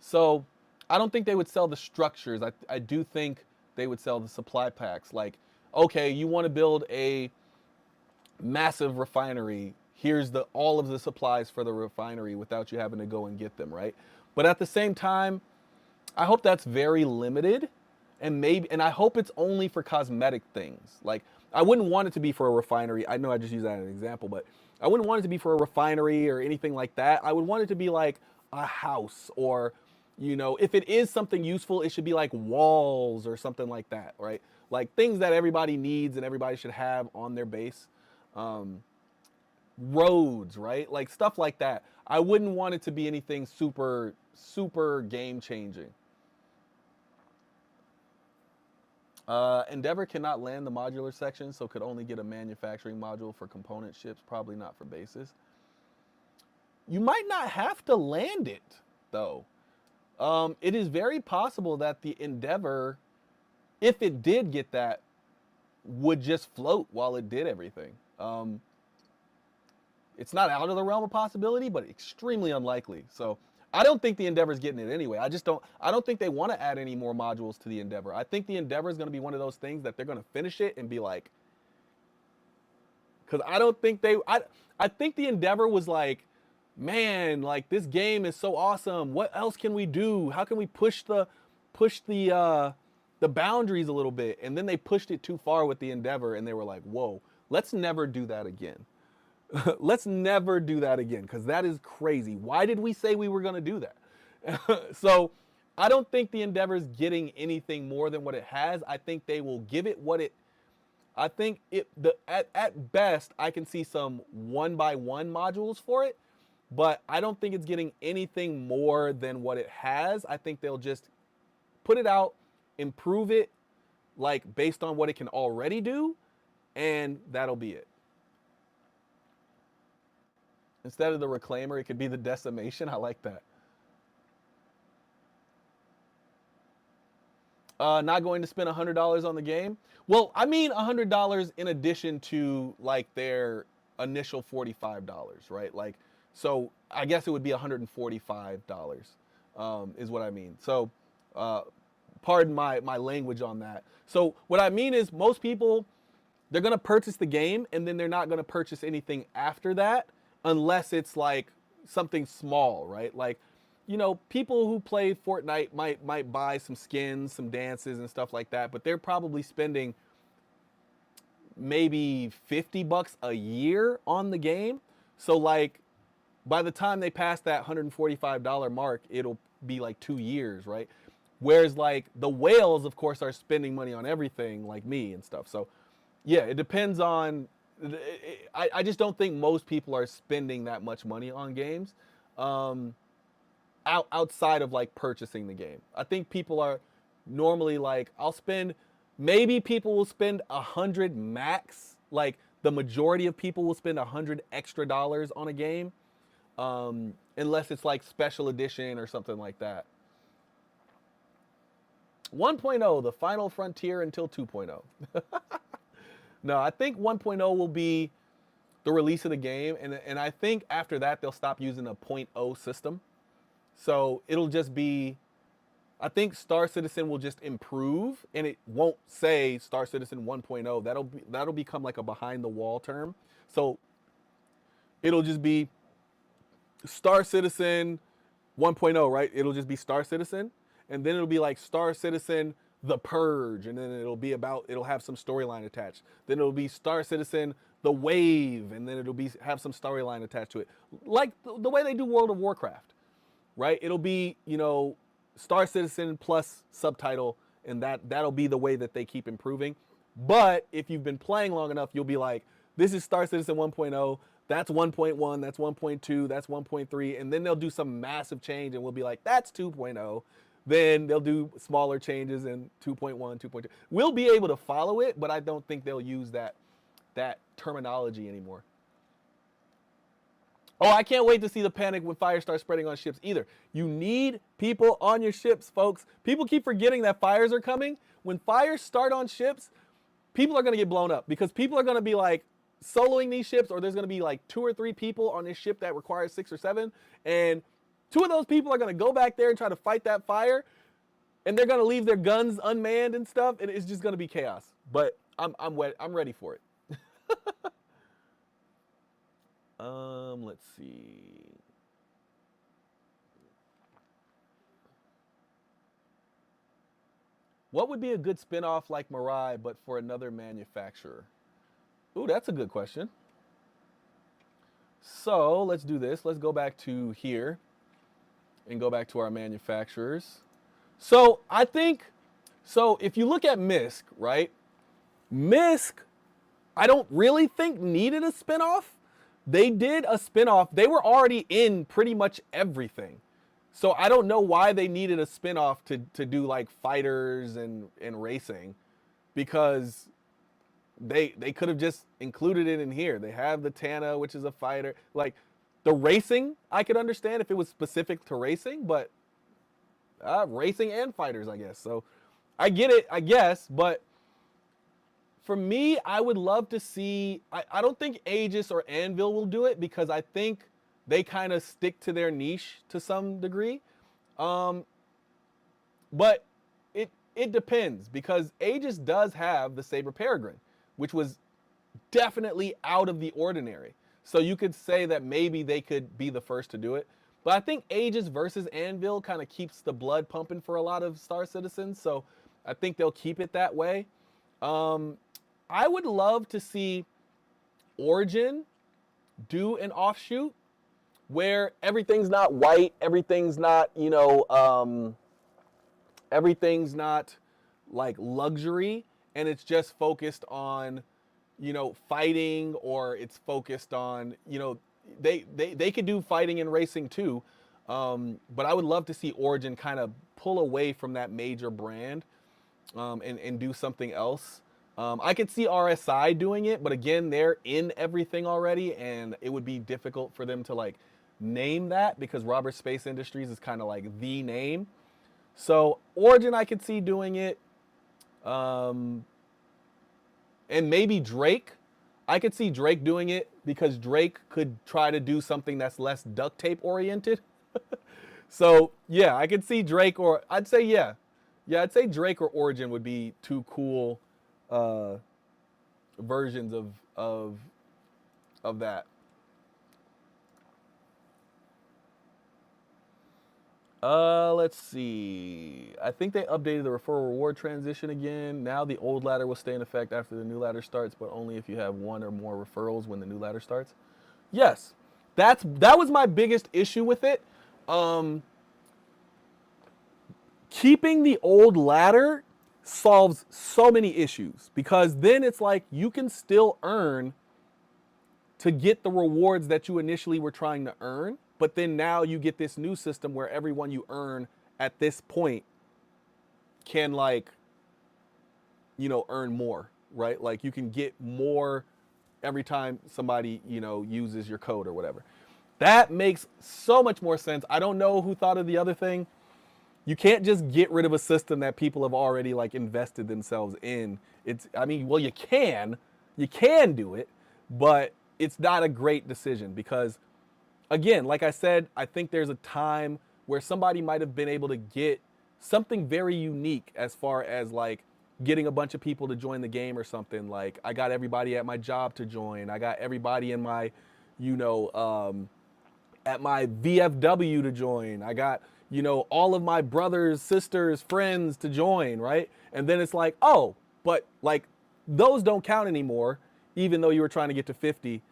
So I don't think they would sell the structures. I do think they would sell the supply packs. Like, okay, you want to build a massive refinery. Here's all of the supplies for the refinery without you having to go and get them, right? But at the same time, I hope that's very limited, and I hope it's only for cosmetic things. Like, I wouldn't want it to be for a refinery. I know I just used that as an example, but I wouldn't want it to be for a refinery or anything like that. I would want it to be like a house, or, if it is something useful, it should be like walls or something like that, right? Like things that everybody needs and everybody should have on their base. Roads, right? Like stuff like that. I wouldn't want it to be anything super, super game changing. Endeavor cannot land the modular section, so could only get a manufacturing module for component ships, probably not for bases. You might not have to land it, though. It is very possible that the Endeavor, if it did get that, would just float while it did everything. It's not out of the realm of possibility, but extremely unlikely. So I don't think the Endeavor's getting it anyway. I don't think they want to add any more modules to the Endeavor. I think the Endeavor is going to be one of those things that they're going to finish it and be like, because I don't think I think the Endeavor was like, man, like this game is so awesome. What else can we do? How can we push the boundaries a little bit? And then they pushed it too far with the Endeavor, and they were like, whoa, let's never do that again. Let's never do that again, because that is crazy. Why did we say we were going to do that? So I don't think the Endeavor's getting anything more than what it has. I think they will give it what it, I think at best, I can see some 1x1 modules for it, but I don't think it's getting anything more than what it has. I think they'll just put it out, improve it, like based on what it can already do, and that'll be it. Instead of the Reclaimer, it could be the Decimation. I like that. Not going to spend $100 on the game. Well, I mean $100 in addition to like their initial $45, right? Like, so I guess it would be $145 is what I mean. So pardon my language on that. So what I mean is most people, they're going to purchase the game and then they're not going to purchase anything after that unless it's like something small, right? Like, you know, people who play Fortnite might buy some skins, some dances and stuff like that, but they're probably spending maybe $50 a year on the game. So like by the time they pass that $145 mark, it'll be like 2 years, right? Whereas like the whales, of course, are spending money on everything like me and stuff. So yeah, it depends on, I just don't think most people are spending that much money on games outside of like purchasing the game. I think people are normally like, maybe people will spend $100 max. Like the majority of people will spend $100 extra on a game, unless it's like special edition or something like that. 1.0, the final frontier until 2.0. No, I think 1.0 will be the release of the game, and I think after that they'll stop using a 0.0 system. So it'll just be, I think Star Citizen will just improve, and it won't say Star Citizen 1.0. That'll become like a behind the wall term. So it'll just be Star Citizen 1.0, right? It'll just be Star Citizen, and then it'll be like Star Citizen The Purge, and then it'll have some storyline attached. Then it'll be Star Citizen The Wave, and then it'll have some storyline attached to it. Like the way they do World of Warcraft, right? It'll be, you know, Star Citizen plus subtitle, and that'll be the way that they keep improving. But if you've been playing long enough, you'll be like, this is Star Citizen 1.0, that's 1.1, that's 1.2, that's 1.3, and then they'll do some massive change, and we'll be like, that's 2.0. Then they'll do smaller changes in 2.1, 2.2. We'll be able to follow it, but I don't think they'll use that terminology anymore. Oh, I can't wait to see the panic when fire starts spreading on ships either. You need people on your ships, folks. People keep forgetting that fires are coming. When fires start on ships, people are going to get blown up because people are going to be like soloing these ships, or there's going to be like 2 or 3 people on this ship that requires 6 or 7, and 2 of those people are going to go back there and try to fight that fire, and they're going to leave their guns unmanned and stuff, and it's just going to be chaos. But I'm ready for it. Let's see. What would be a good spin-off like Mirai, but for another manufacturer? Ooh, that's a good question. So let's do this. Let's go back to here and go back to our manufacturers. So I think, so if you look at MISC, right? MISC, I don't really think needed a spinoff. They did a spinoff. They were already in pretty much everything. So I don't know why they needed a spinoff to do like fighters and racing, because they could have just included it in here. They have the Tana, which is a fighter. Like the racing, I could understand if it was specific to racing, but racing and fighters, I guess. So I get it, I guess, but For me, I would love to see. I don't think Aegis or Anvil will do it because I think they kind of stick to their niche to some degree. Um, but it depends because Aegis does have the Saber Peregrine, which was definitely out of the ordinary. So you could say that maybe they could be the first to do it. But I think Aegis versus Anvil kind of keeps the blood pumping for a lot of Star Citizens. So I think they'll keep it that way. Um, I would love to see Origin do an offshoot where everything's not white, everything's not, everything's not like luxury, and it's just focused on, fighting, or it's focused on, they could do fighting and racing too. But I would love to see Origin kind of pull away from that major brand, and do something else. I could see RSI doing it, but again, they're in everything already, and it would be difficult for them to like name that because Robert Space Industries is kind of like the name. So Origin, I could see doing it, and maybe Drake. I could see Drake doing it because Drake could try to do something that's less duct tape oriented. So yeah, I could see Drake, or I'd say I'd say Drake or Origin would be two cool uh, versions of that. Let's see. I think they updated the referral reward transition again. Now the old ladder will stay in effect after the new ladder starts, but only if you have one or more referrals when the new ladder starts. Yes, that was my biggest issue with it. Um, Keeping the old ladder solves so many issues because then it's like you can still earn to get the rewards that you initially were trying to earn, but then now you get this new system where everyone you earn at this point can like, earn more, right? Like you can get more every time somebody, uses your code or whatever. That makes so much more sense. I don't know who thought of the other thing. You can't just get rid of a system that people have already like invested themselves in. Well, you can do it, but it's not a great decision because, again, like I said, I think there's a time where somebody might have been able to get something very unique as far as like getting a bunch of people to join the game or something. Like I got everybody at my job to join. I got everybody in my, at my VFW to join. I got, all of my brothers, sisters, friends to join, right? And then it's like, oh, but like those don't count anymore, even though you were trying to get to 50.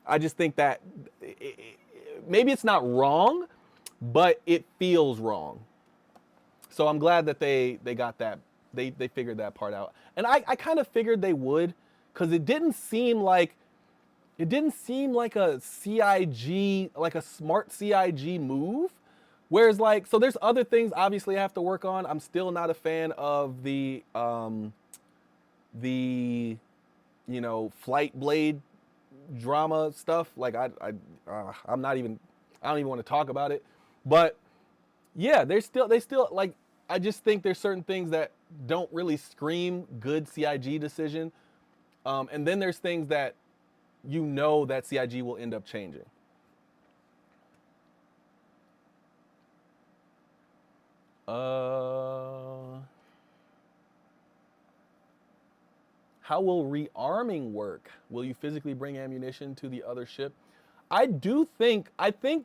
I just think that maybe it's not wrong, but it feels wrong. So I'm glad that they got that. They figured that part out. And I kind of figured they would, because it didn't seem like a CIG, like a smart CIG move. Whereas like, so there's other things obviously I have to work on. I'm still not a fan of the flight blade drama stuff. Like I'm not even, I don't even want to talk about it. But yeah, they still like, I just think there's certain things that don't really scream good CIG decision. And then there's things that that CIG will end up changing. How will rearming work? Will you physically bring ammunition to the other ship? I think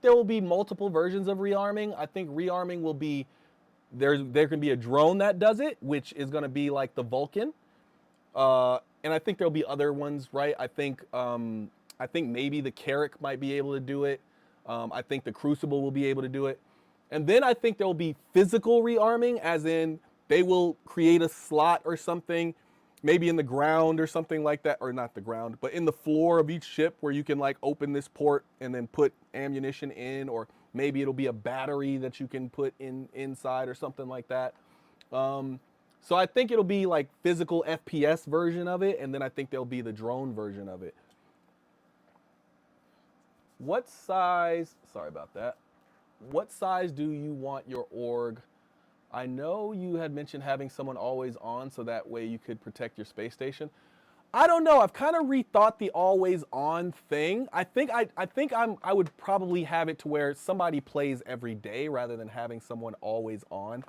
there will be multiple versions of rearming. I think rearming will be, there can be a drone that does it, which is going to be like the Vulcan. And I think there'll be other ones, right? I think maybe the Carrack might be able to do it. I think the Crucible will be able to do it. And then I think there'll be physical rearming, as in they will create a slot or something, maybe in the ground or something like that, or not the ground, but in the floor of each ship where you can like open this port and then put ammunition in, or maybe it'll be a battery that you can put inside or something like that. So I think it'll be like physical FPS version of it, and then I think there'll be the drone version of it. What size, sorry about that. What size do you want your org? I know you had mentioned having someone always on so that way you could protect your space station. I don't know. I've kind of rethought the always on thing. I would probably have it to where somebody plays every day rather than having someone always on,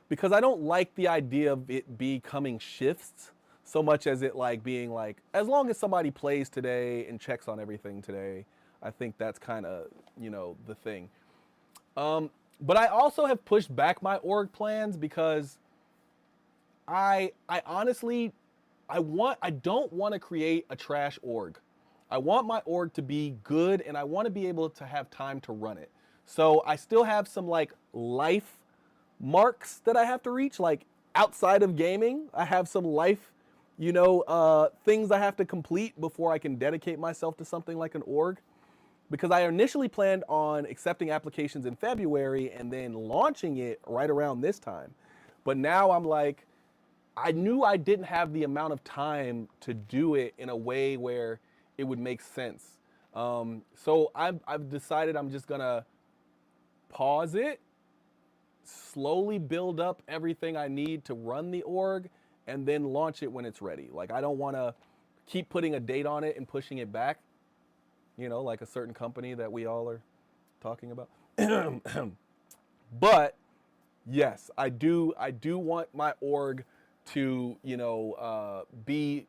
because I don't like the idea of it becoming shifts so much as it like being like, as long as somebody plays today and checks on everything today, I think that's kind of, the thing. But I also have pushed back my org plans because I honestly I don't want to create a trash org. I want my org to be good and I want to be able to have time to run it. So I still have some like life marks that I have to reach, like outside of gaming. I have some life, things I have to complete before I can dedicate myself to something like an org. Because I initially planned on accepting applications in February and then launching it right around this time. But now I'm like, I knew I didn't have the amount of time to do it in a way where it would make sense. So I've decided I'm just gonna pause it, slowly build up everything I need to run the org, and then launch it when it's ready. Like, I don't want to keep putting a date on it and pushing it back, like a certain company that we all are talking about. But yes, I do want my org to, be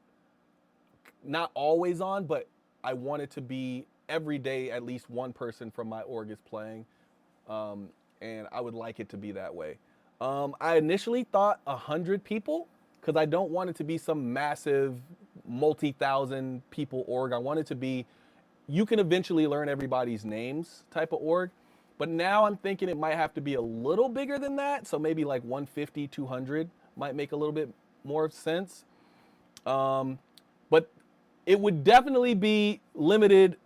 not always on, but I want it to be every day at least one person from my org is playing. And I would like it to be that way. I initially thought 100 people because I don't want it to be some massive multi-thousand people org. I want it to be, you can eventually learn everybody's names type of org. But now I'm thinking it might have to be a little bigger than that. So maybe like 150, 200 might make a little bit more sense. But it would definitely be limited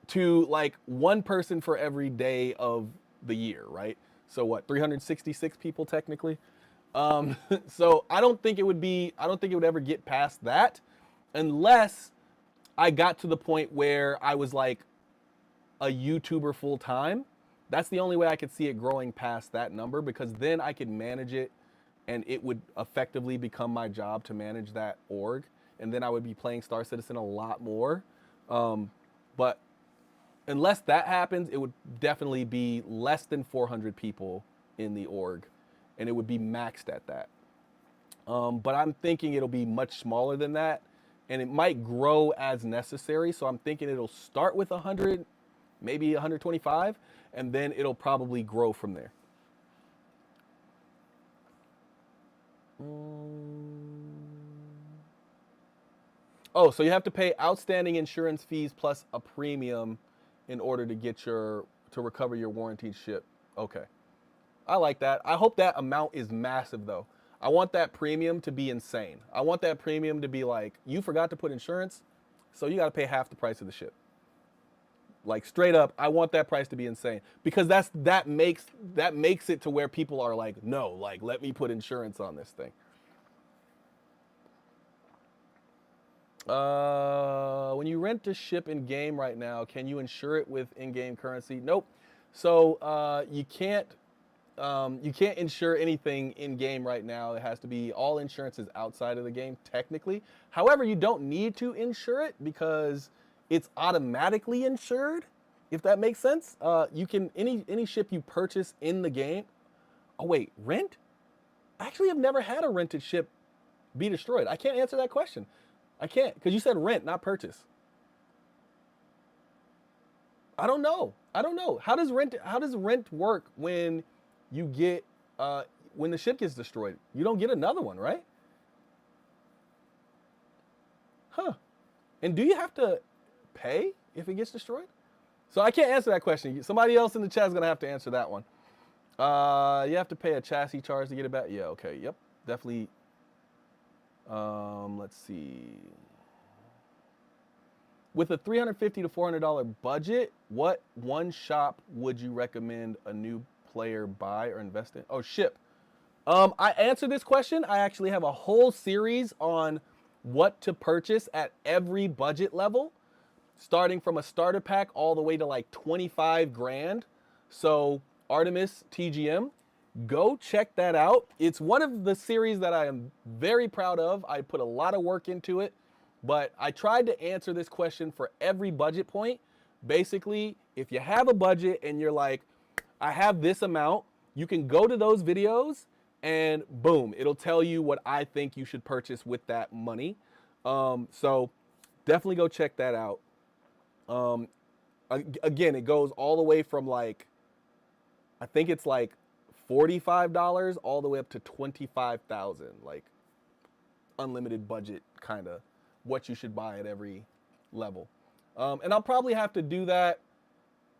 to like one person for every day of the year, right? So what, 366 people technically? So I don't think it would ever get past that unless I got to the point where I was like a YouTuber full time. That's the only way I could see it growing past that number, because then I could manage it and it would effectively become my job to manage that org. And then I would be playing Star Citizen a lot more. But unless that happens, it would definitely be less than 400 people in the org, and it would be maxed at that. But I'm thinking it'll be much smaller than that, and it might grow as necessary. So I'm thinking it'll start with 100, maybe 125, and then it'll probably grow from there. Oh, so you have to pay outstanding insurance fees plus a premium in order to to recover your warranted ship. Okay. I like that. I hope that amount is massive though. I want that premium to be insane. I want that premium to be like, you forgot to put insurance, so you got to pay half the price of the ship. Like straight up, I want that price to be insane, because that makes it to where people are like, no, like let me put insurance on this thing. When you rent a ship in game right now, can you insure it with in-game currency? Nope. So you can't insure anything in game right now. It has to be, all insurance is outside of the game technically. However, you don't need to insure it because it's automatically insured, if that makes sense. You can, any ship you purchase in the game. Oh wait, rent? Actually, I've never had a rented ship be destroyed. I can't answer that question. I can't, because you said rent, not purchase. I don't know. How does rent work when you get when the ship gets destroyed? You don't get another one, right? Huh. And do you have to pay if it gets destroyed? So I can't answer that question. Somebody else in the chat is gonna have to answer that one. You have to pay a chassis charge to get it back. Yeah, okay, yep, definitely. Let's see. With a $350 to $400 budget, what one shop would you recommend a new player buy or invest in? Oh, ship. I answered this question. I actually have a whole series on what to purchase at every budget level, starting from a starter pack all the way to like 25 grand. So Artemis TGM, Go check that out. It's one of the series that I am very proud of. I put a lot of work into it, but I tried to answer this question for every budget point. Basically, if you have a budget and you're like, I have this amount, you can go to those videos and boom, it'll tell you what I think you should purchase with that money. So definitely go check that out. Um, Again, it goes all the way from like, I think it's like $45 all the way up to 25,000, like unlimited budget kind of what you should buy at every level. And I'll probably have to do that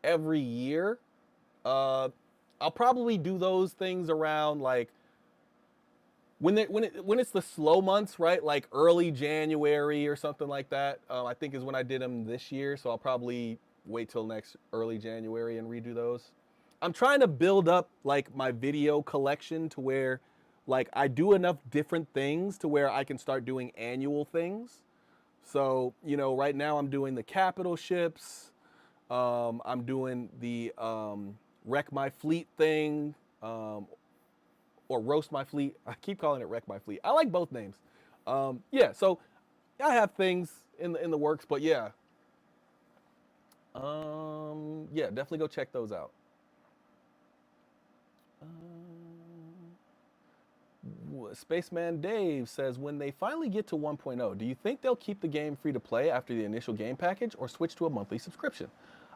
every year. I'll probably do those things around like when it's the slow months, right? Like early January or something like that. I think is when I did them this year, so I'll probably wait till next early January and redo those. I'm trying to build up like my video collection to where like I do enough different things to where I can start doing annual things. So, right now I'm doing the capital ships. I'm doing the wreck my fleet thing, or roast my fleet. I keep calling it wreck my fleet. I like both names. Yeah, so I have things in the works, but yeah. Yeah, definitely go check those out. Spaceman Dave says, when they finally get to 1.0, do you think they'll keep the game free to play after the initial game package or switch to a monthly subscription?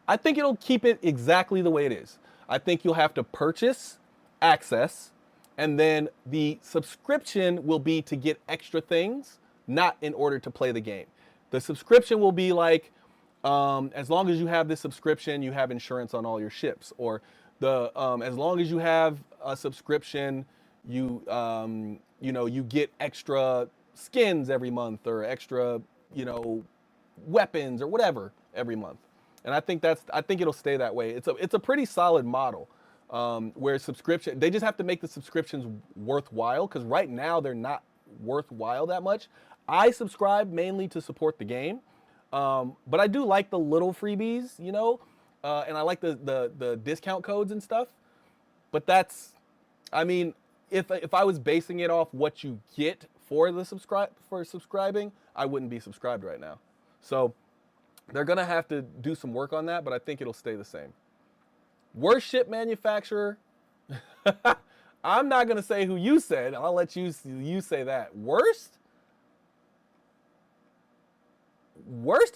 I think it'll keep it exactly the way it is. I think you'll have to purchase access, and then the subscription will be to get extra things, not in order to play the game. The subscription will be like, as long as you have this subscription, you have insurance on all your ships, or as long as you have a subscription, you get extra skins every month or extra weapons or whatever every month. And I think it'll stay that way. It's a pretty solid model, where subscription, they just have to make the subscriptions worthwhile, because right now they're not worthwhile that much. I subscribe mainly to support the game, but I do like the little freebies, and I like the discount codes and stuff. But I mean, if I was basing it off what you get for subscribing, I wouldn't be subscribed right now. So they're gonna have to do some work on that, but I think it'll stay the same. Worst ship manufacturer. I'm not gonna say who you said. I'll let you say that. Worst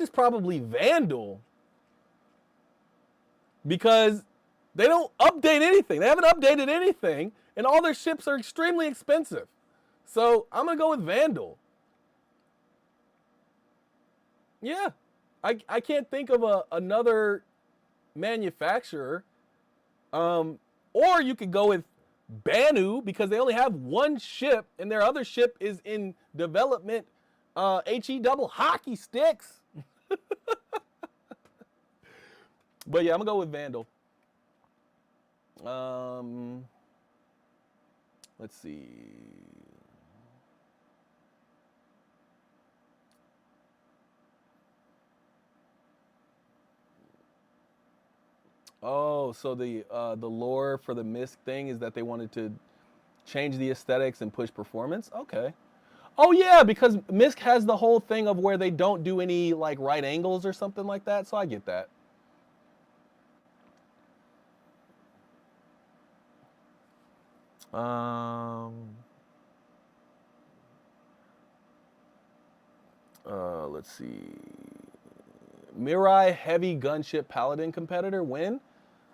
is probably Vandal, because they don't update anything. They haven't updated anything, and all their ships are extremely expensive. So I'm gonna go with Vandal. Yeah, I can't think of another manufacturer. Or you could go with Banu, because they only have one ship, and their other ship is in development. HE double hockey sticks. But yeah, I'm gonna go with Vandal. Let's see. Oh, so the lore for the Misk thing is that they wanted to change the aesthetics and push performance? Okay. Oh yeah, because Misk has the whole thing of where they don't do any like right angles or something like that, so I get that. Let's see. Mirai heavy gunship paladin competitor win?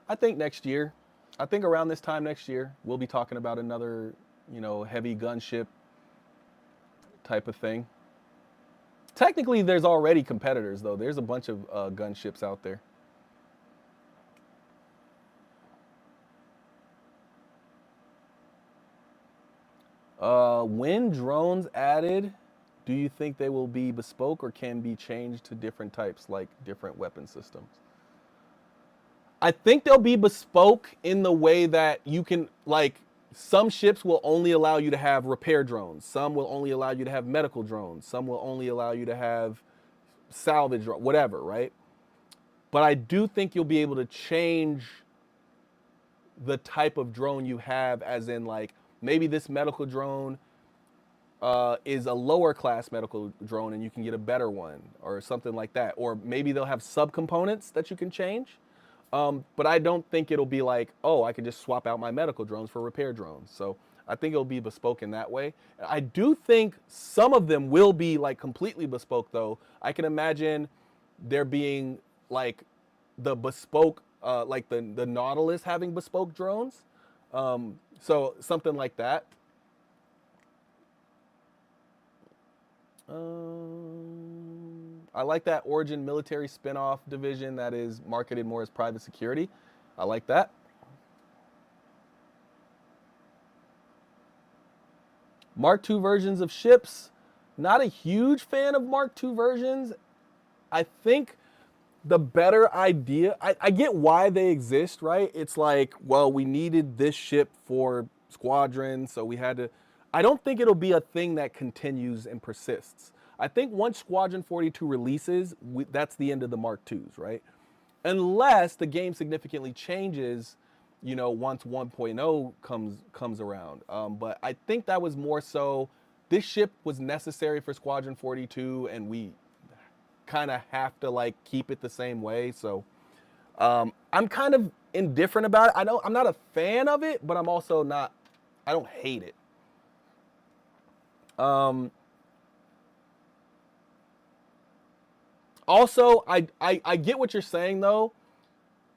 I think next year. I think around this time next year, we'll be talking about another, heavy gunship type of thing. Technically, there's already competitors, though. There's a bunch of gunships out there. When drones added, do you think they will be bespoke or can be changed to different types, like different weapon systems? I think they'll be bespoke in the way that you can, like, some ships will only allow you to have repair drones. Some will only allow you to have medical drones. Some will only allow you to have salvage, whatever, right? But I do think you'll be able to change the type of drone you have, as in like maybe this medical drone is a lower class medical drone and you can get a better one or something like that. Or maybe they'll have subcomponents that you can change. But I don't think it'll be like, oh, I can just swap out my medical drones for repair drones. So I think it'll be bespoke in that way. I do think some of them will be like completely bespoke though. I can imagine there being like the bespoke, like the Nautilus having bespoke drones. So something like that. I like that Origin military spinoff division that is marketed more as private security. I like that. Mark II versions of ships. Not a huge fan of Mark II versions. I think the better idea, I get why they exist, right? It's like, well, we needed this ship for squadron, so we had to. I don't think it'll be a thing that continues and persists. I think once Squadron 42 releases, that's the end of the Mark IIs, right? Unless the game significantly changes, once 1.0 comes around. But I think that was more so, this ship was necessary for Squadron 42, and we kind of have to like keep it the same way. So I'm kind of indifferent about it. I'm not a fan of it, but I'm also not. I don't hate it. Also, I get what you're saying though.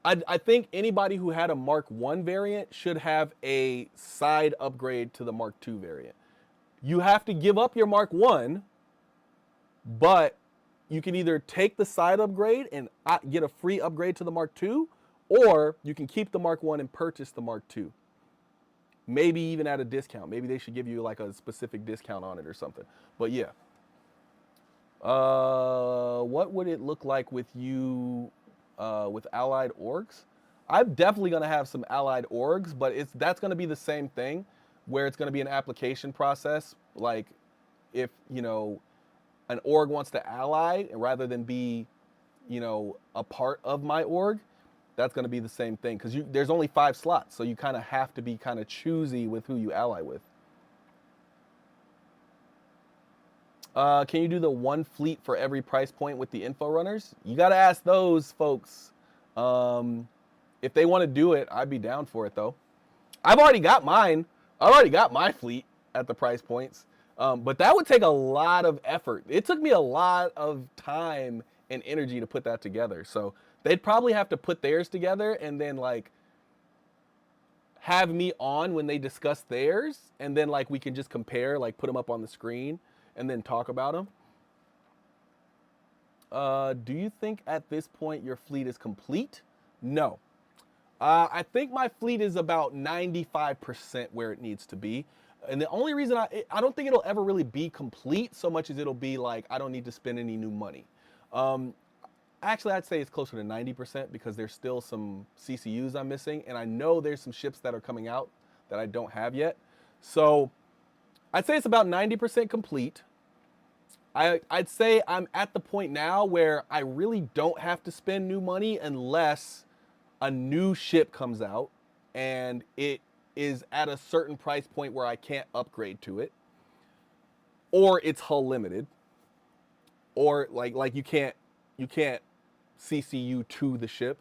I think anybody who had a Mark I variant should have a side upgrade to the Mark II variant. You have to give up your Mark I, but you can either take the side upgrade and get a free upgrade to the Mark II, or you can keep the Mark I and purchase the Mark II. Maybe even at a discount. Maybe they should give you like a specific discount on it or something. But yeah. What would it look like with you with allied orgs? I'm definitely going to have some allied orgs, but that's going to be the same thing, where it's going to be an application process. Like if, an org wants to ally rather than be, a part of my org, that's going to be the same thing, because there's only 5 slots, so you kind of have to be kind of choosy with who you ally with. Can you do the one fleet for every price point with the info runners? You got to ask those folks. If they want to do it, I'd be down for it, though. I've already got mine. I've already got my fleet at the price points. But that would take a lot of effort. It took me a lot of time and energy to put that together. So they'd probably have to put theirs together and then, like, have me on when they discuss theirs. And then, like, we can just compare, like, put them up on the screen and then talk about them. Do you think at this point your fleet is complete? No. I think my fleet is about 95% where it needs to be. And the only reason I don't think it'll ever really be complete so much as it'll be like, I don't need to spend any new money. Actually, I'd say it's closer to 90% because there's still some CCUs I'm missing. And I know there's some ships that are coming out that I don't have yet. So I'd say it's about 90% complete. I'd say I'm at the point now where I really don't have to spend new money unless a new ship comes out and it is at a certain price point where I can't upgrade to it, or it's hull limited, or like you can't CCU to the ship.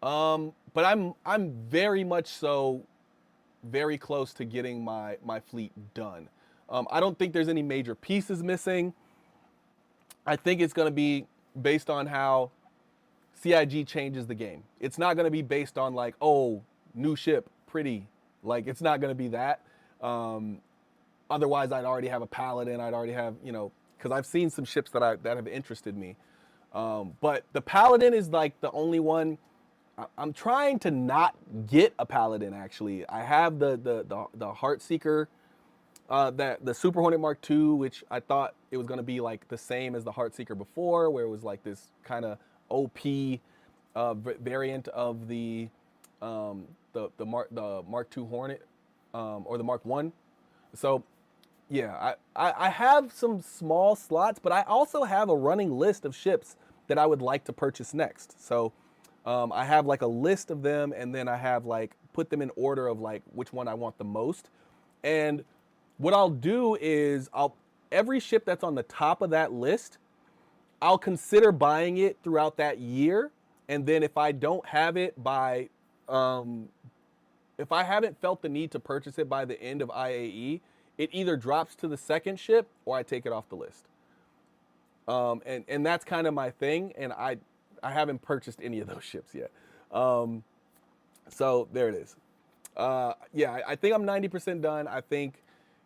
But I'm very much so very close to getting my fleet done. I don't think there's any major pieces missing. I think it's going to be based on how CIG changes the game. It's not going to be based on like, oh, new ship, pretty. Like, it's not going to be that. Otherwise, I'd already have a Paladin. I'd already have, because I've seen some ships that have interested me. But the Paladin is like the only one. I'm trying to not get a Paladin, actually. I have the Heartseeker, the Super Hornet Mark II, which I thought it was going to be like the same as the Heartseeker before, where it was like this kind of OP variant of the Mark II Hornet, or the Mark I. So yeah, I have some small slots, but I also have a running list of ships that I would like to purchase next. So I have like a list of them, and then I have like put them in order of like which one I want the most. And what I'll do is I'll every ship that's on the top of that list, I'll consider buying it throughout that year. And then if I don't have it by, if I haven't felt the need to purchase it by the end of IAE, it either drops to the second ship or I take it off the list. And that's kind of my thing. And I haven't purchased any of those ships yet. So there it is. Yeah, I think I'm 90% done. I think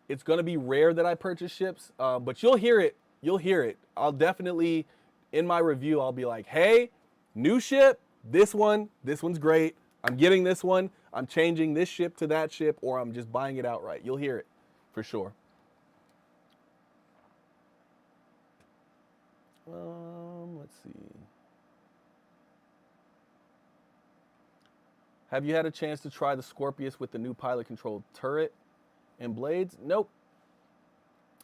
it's going to be rare that I purchase ships, but you'll hear it. You'll hear it. I'll definitely, in my review, I'll be like, hey, new ship, this one's great. I'm getting this one. I'm changing this ship to that ship, or I'm just buying it outright. You'll hear it for sure. Let's see. Have you had a chance to try the Scorpius with the new pilot-controlled turret and blades? Nope.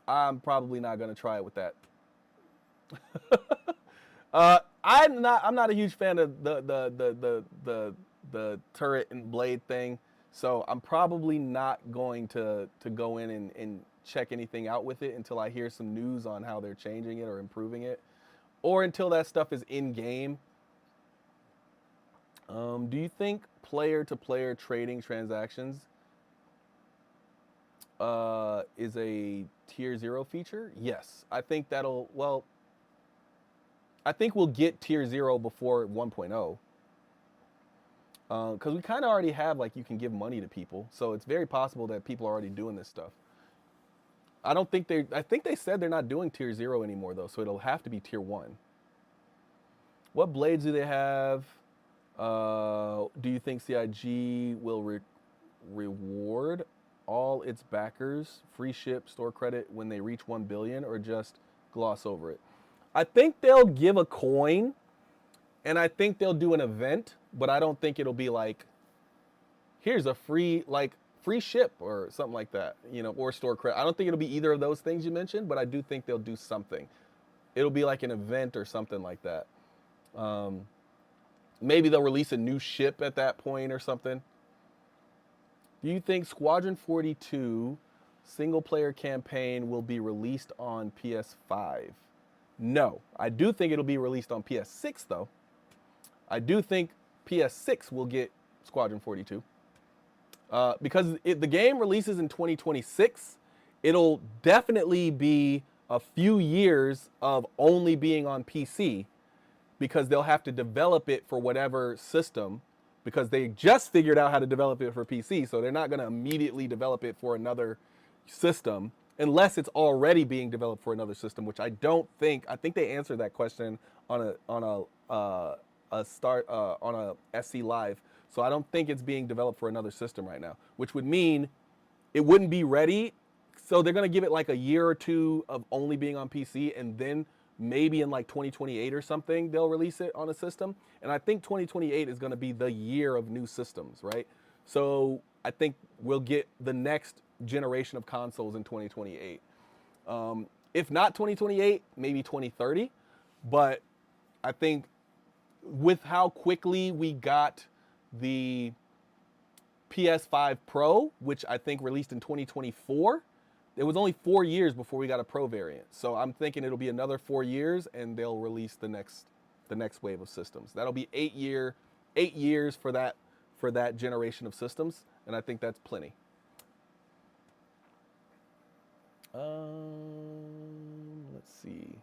I'm probably not going to try it with that. I'm not a huge fan of the turret and blade thing, so I'm probably not going to go in and check anything out with it until I hear some news on how they're changing it or improving it, or until that stuff is in game. Do you think player-to-player trading transactions is a tier 0 feature? Yes, I think I think we'll get tier 0 before 1.0. Because we kind of already have, like, you can give money to people. So it's very possible that people are already doing this stuff. I think they said they're not doing tier 0 anymore, though. So it'll have to be tier 1. What blades do they have? Do you think CIG will reward all its backers free ship store credit when they reach 1 billion, or just gloss over it? I think they'll give a coin, and I think they'll do an event, but I don't think it'll be like, here's a free ship or something like that, or store credit. I don't think it'll be either of those things you mentioned, but I do think they'll do something. It'll be like an event or something like that. Maybe they'll release a new ship at that point or something. Do you think Squadron 42 single player campaign will be released on PS5? No. I do think it'll be released on PS6 though. I do think PS6 will get Squadron 42. Because the game releases in 2026, it'll definitely be a few years of only being on PC, because they'll have to develop it for whatever system, because they just figured out how to develop it for PC, so they're not going to immediately develop it for another system unless it's already being developed for another system, which I don't think. I think they answered that question on a SC Live, so I don't think it's being developed for another system right now, which would mean it wouldn't be ready. So they're going to give it like a year or two of only being on PC, and then maybe in like 2028 or something, they'll release it on a system. And I think 2028 is going to be the year of new systems, right? So I think we'll get the next generation of consoles in 2028. If not 2028, maybe 2030. But I think with how quickly we got the PS5 Pro, which I think released in 2024, it was only 4 years before we got a Pro variant. So I'm thinking it'll be another 4 years, and they'll release the next wave of systems. That'll be 8 years for that generation of systems, and I think that's plenty. Let's see.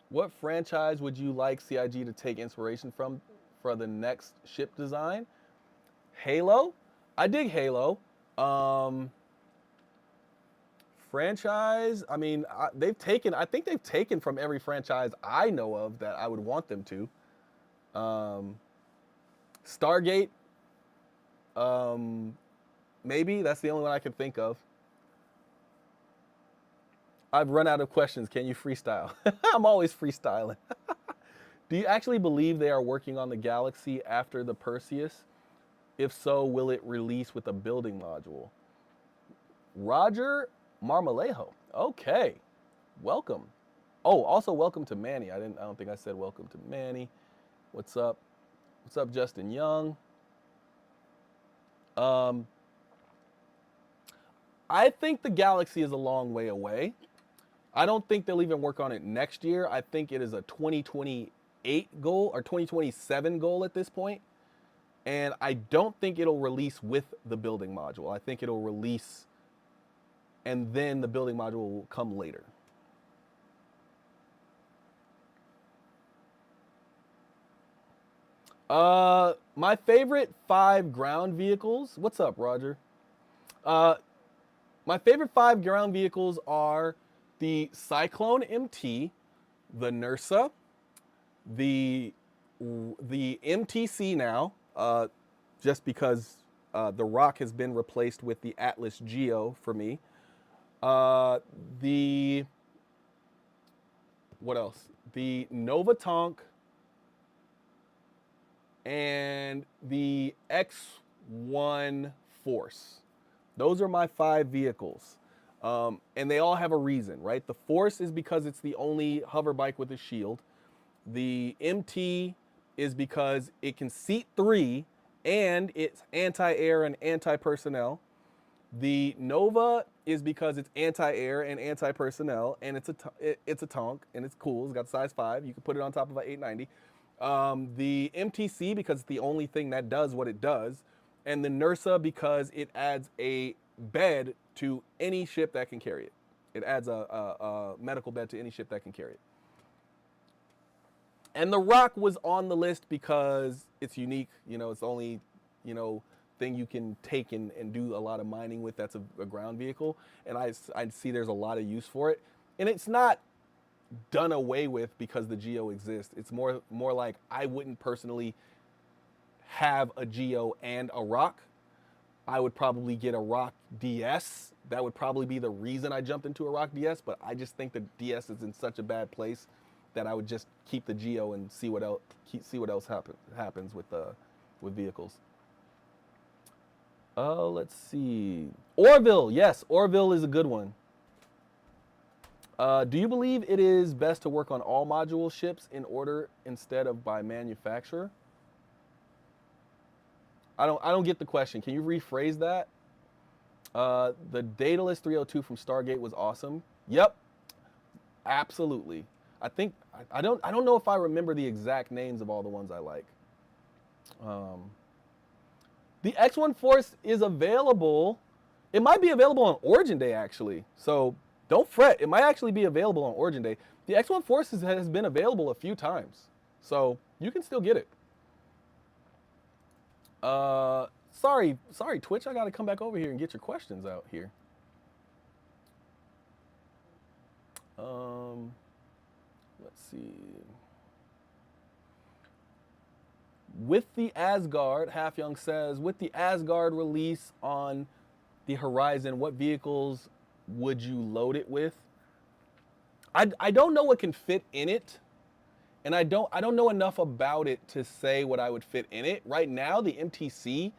What franchise would you like CIG to take inspiration from for the next ship design? Halo. I dig Halo. Franchise, I mean, I think they've taken from every franchise I know of that I would want them to. Stargate, maybe. That's the only one I can think of. I've run out of questions. Can you freestyle? I'm always freestyling. Do you actually believe they are working on the Galaxy after the Perseus? If so, will it release with a building module? Roger Marmolejo. Okay. Welcome. Oh, also welcome to Manny. I don't think I said welcome to Manny. What's up? What's up, Justin Young? Um, I think the Galaxy is a long way away. I don't think they'll even work on it next year. I think it is a 2028 goal or 2027 goal at this point. And I don't think it'll release with the building module. I think it'll release and then the building module will come later. My favorite 5 ground vehicles. What's up, Roger? Uh, my favorite 5 ground vehicles are the Cyclone MT, the Nursa, the MTC now, just because the Rock has been replaced with the Atlas Geo for me. The what else? The Nova Tonk and the X1 Force. Those are my 5 vehicles. And they all have a reason, right? The Force is because it's the only hover bike with a shield. The MT is because it can seat 3 and it's anti-air and anti-personnel. The Nova is because it's anti-air and anti-personnel, and it's a tonk, and it's cool. It's got size 5. You can put it on top of an 890. The MTC because it's the only thing that does what it does, and the Nursa because it adds a bed to any ship that can carry it. It adds a medical bed to any ship that can carry it. And the Rock was on the list because it's unique. You know, it's the only, thing you can take and do a lot of mining with that's a ground vehicle. And I see there's a lot of use for it. And it's not done away with because the Geo exists. It's more like I wouldn't personally have a Geo and a Rock. I would probably get a Rock DS. That would probably be the reason I jumped into a Rock DS, but I just think the DS is in such a bad place that I would just keep the Geo and see what else happens with vehicles. Let's see. Orville, yes, Orville is a good one. Do you believe it is best to work on all module ships in order instead of by manufacturer? I don't get the question. Can you rephrase that? The Daedalus 302 from Stargate was awesome. Yep, absolutely. I think I don't know if I remember the exact names of all the ones I like. The X1 Force is available. It might be available on Origin Day actually. So don't fret. It might actually be available on Origin Day. The X1 Force has been available a few times, so you can still get it. Sorry, Twitch. I got to come back over here and get your questions out here. Let's see. With the Asgard, Half Young says, with the Asgard release on the horizon, what vehicles would you load it with? I don't know what can fit in it, and I don't know enough about it to say what I would fit in it. Right now, the MTC,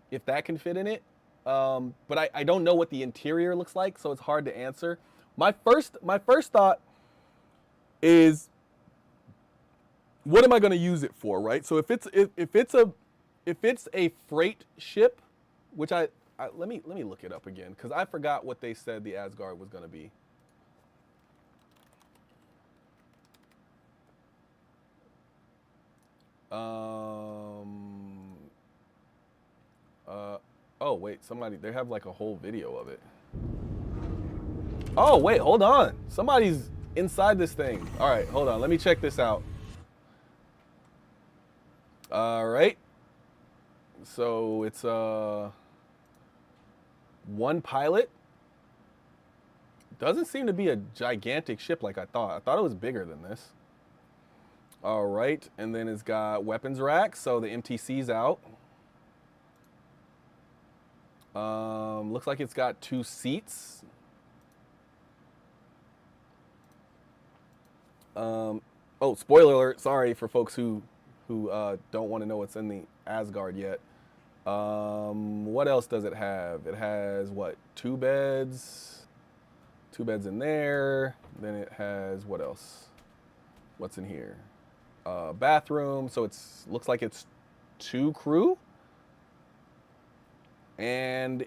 if that can fit in it, but I don't know what the interior looks like, so it's hard to answer. My first thought is, what am I going to use it for, right? So if it's a freight ship, which let me look it up again because I forgot what they said the Asgard was going to be. Oh wait, they have like a whole video of it. Oh wait, hold on. Somebody's inside this thing. All right, hold on. Let me check this out. All right. So it's one pilot. Doesn't seem to be a gigantic ship like I thought. I thought it was bigger than this. All right, and then it's got weapons racks, so the MTC's out. Looks like it's got 2 seats. Oh, spoiler alert! Sorry for folks who don't want to know what's in the Asgard yet. What else does it have? It has what? 2 beds, 2 beds in there. Then it has, what else? What's in here? Bathroom. So it's looks like it's 2 crew. And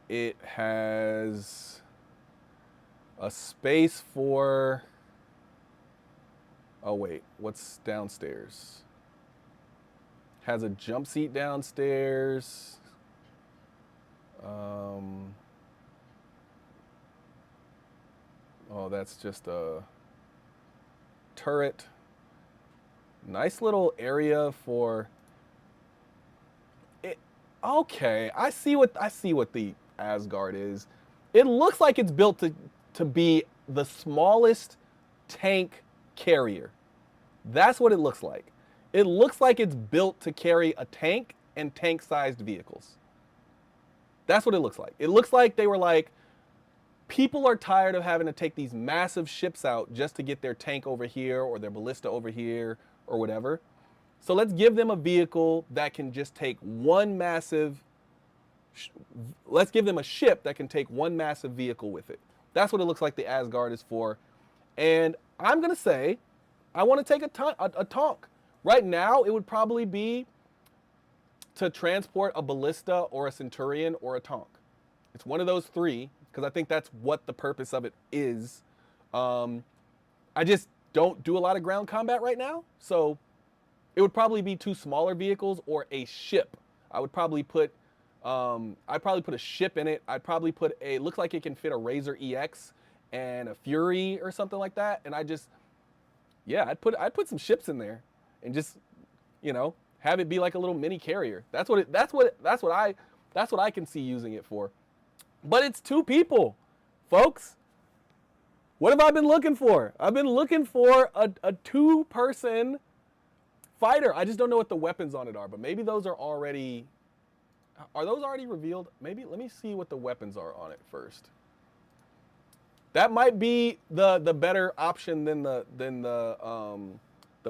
it has a space for, oh wait, what's downstairs? Has a jump seat downstairs. Oh, that's just a turret. Nice little area for it. Okay, I see what the Asgard is. It looks like it's built to be the smallest tank carrier. That's what it looks like. It looks like it's built to carry a tank and tank-sized vehicles. That's what it looks like. It looks like they were like, people are tired of having to take these massive ships out just to get their tank over here or their ballista over here or whatever. So let's give them a vehicle that can just take one massive, let's give them a ship that can take one massive vehicle with it. That's what it looks like the Asgard is for. And I'm going to say, I want to take a tonk. Right now, it would probably be to transport a ballista or a centurion or a tonk. It's one of those 3, because I think that's what the purpose of it is. I just don't do a lot of ground combat right now, so it would probably be 2 smaller vehicles or a ship. I would probably put, I'd probably put a ship in it. I'd probably put a, looks like it can fit a Razor EX and a Fury or something like that. And I just, yeah, I'd put some ships in there and just, you know, have it be like a little mini carrier. That's what I can see using it for. But it's 2 people, folks. What have I been looking for? I've been looking for a 2-person fighter. I just don't know what the weapons on it are, but maybe those are already revealed? Maybe, let me see what the weapons are on it first. That might be the better option than the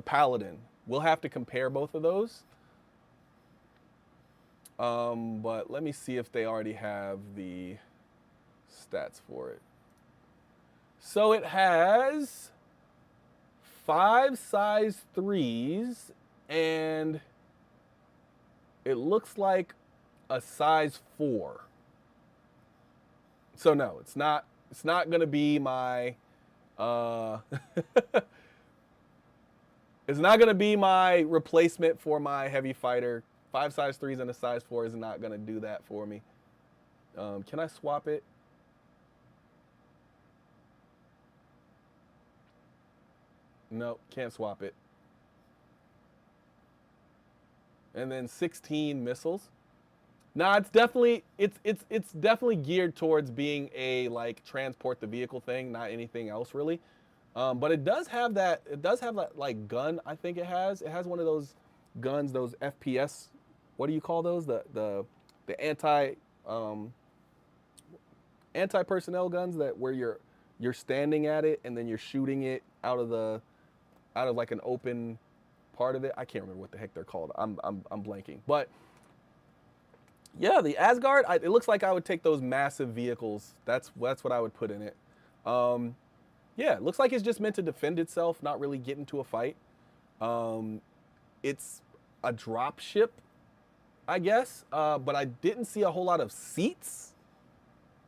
Paladin. We'll have to compare both of those. But let me see if they already have the stats for it. So it has 5 size 3s and it looks like a size 4. So no, it's not going to be my it's not going to be my replacement for my heavy fighter. 5 size 3s and a size 4 is not going to do that for me. Can I swap it? No, can't swap it. And then 16 missiles. Nah, it's definitely geared towards being a like transport the vehicle thing, not anything else really. But it does have that like gun. I think it has one of those guns, those FPS. What do you call those? The anti personnel guns that where you're standing at it and then you're shooting it out of like an open part of it. I can't remember what the heck they're called. I'm blanking. But yeah, the Asgard. It looks like I would take those massive vehicles. That's what I would put in it. Yeah, it looks like it's just meant to defend itself, not really get into a fight. It's a drop ship, I guess, but I didn't see a whole lot of seats.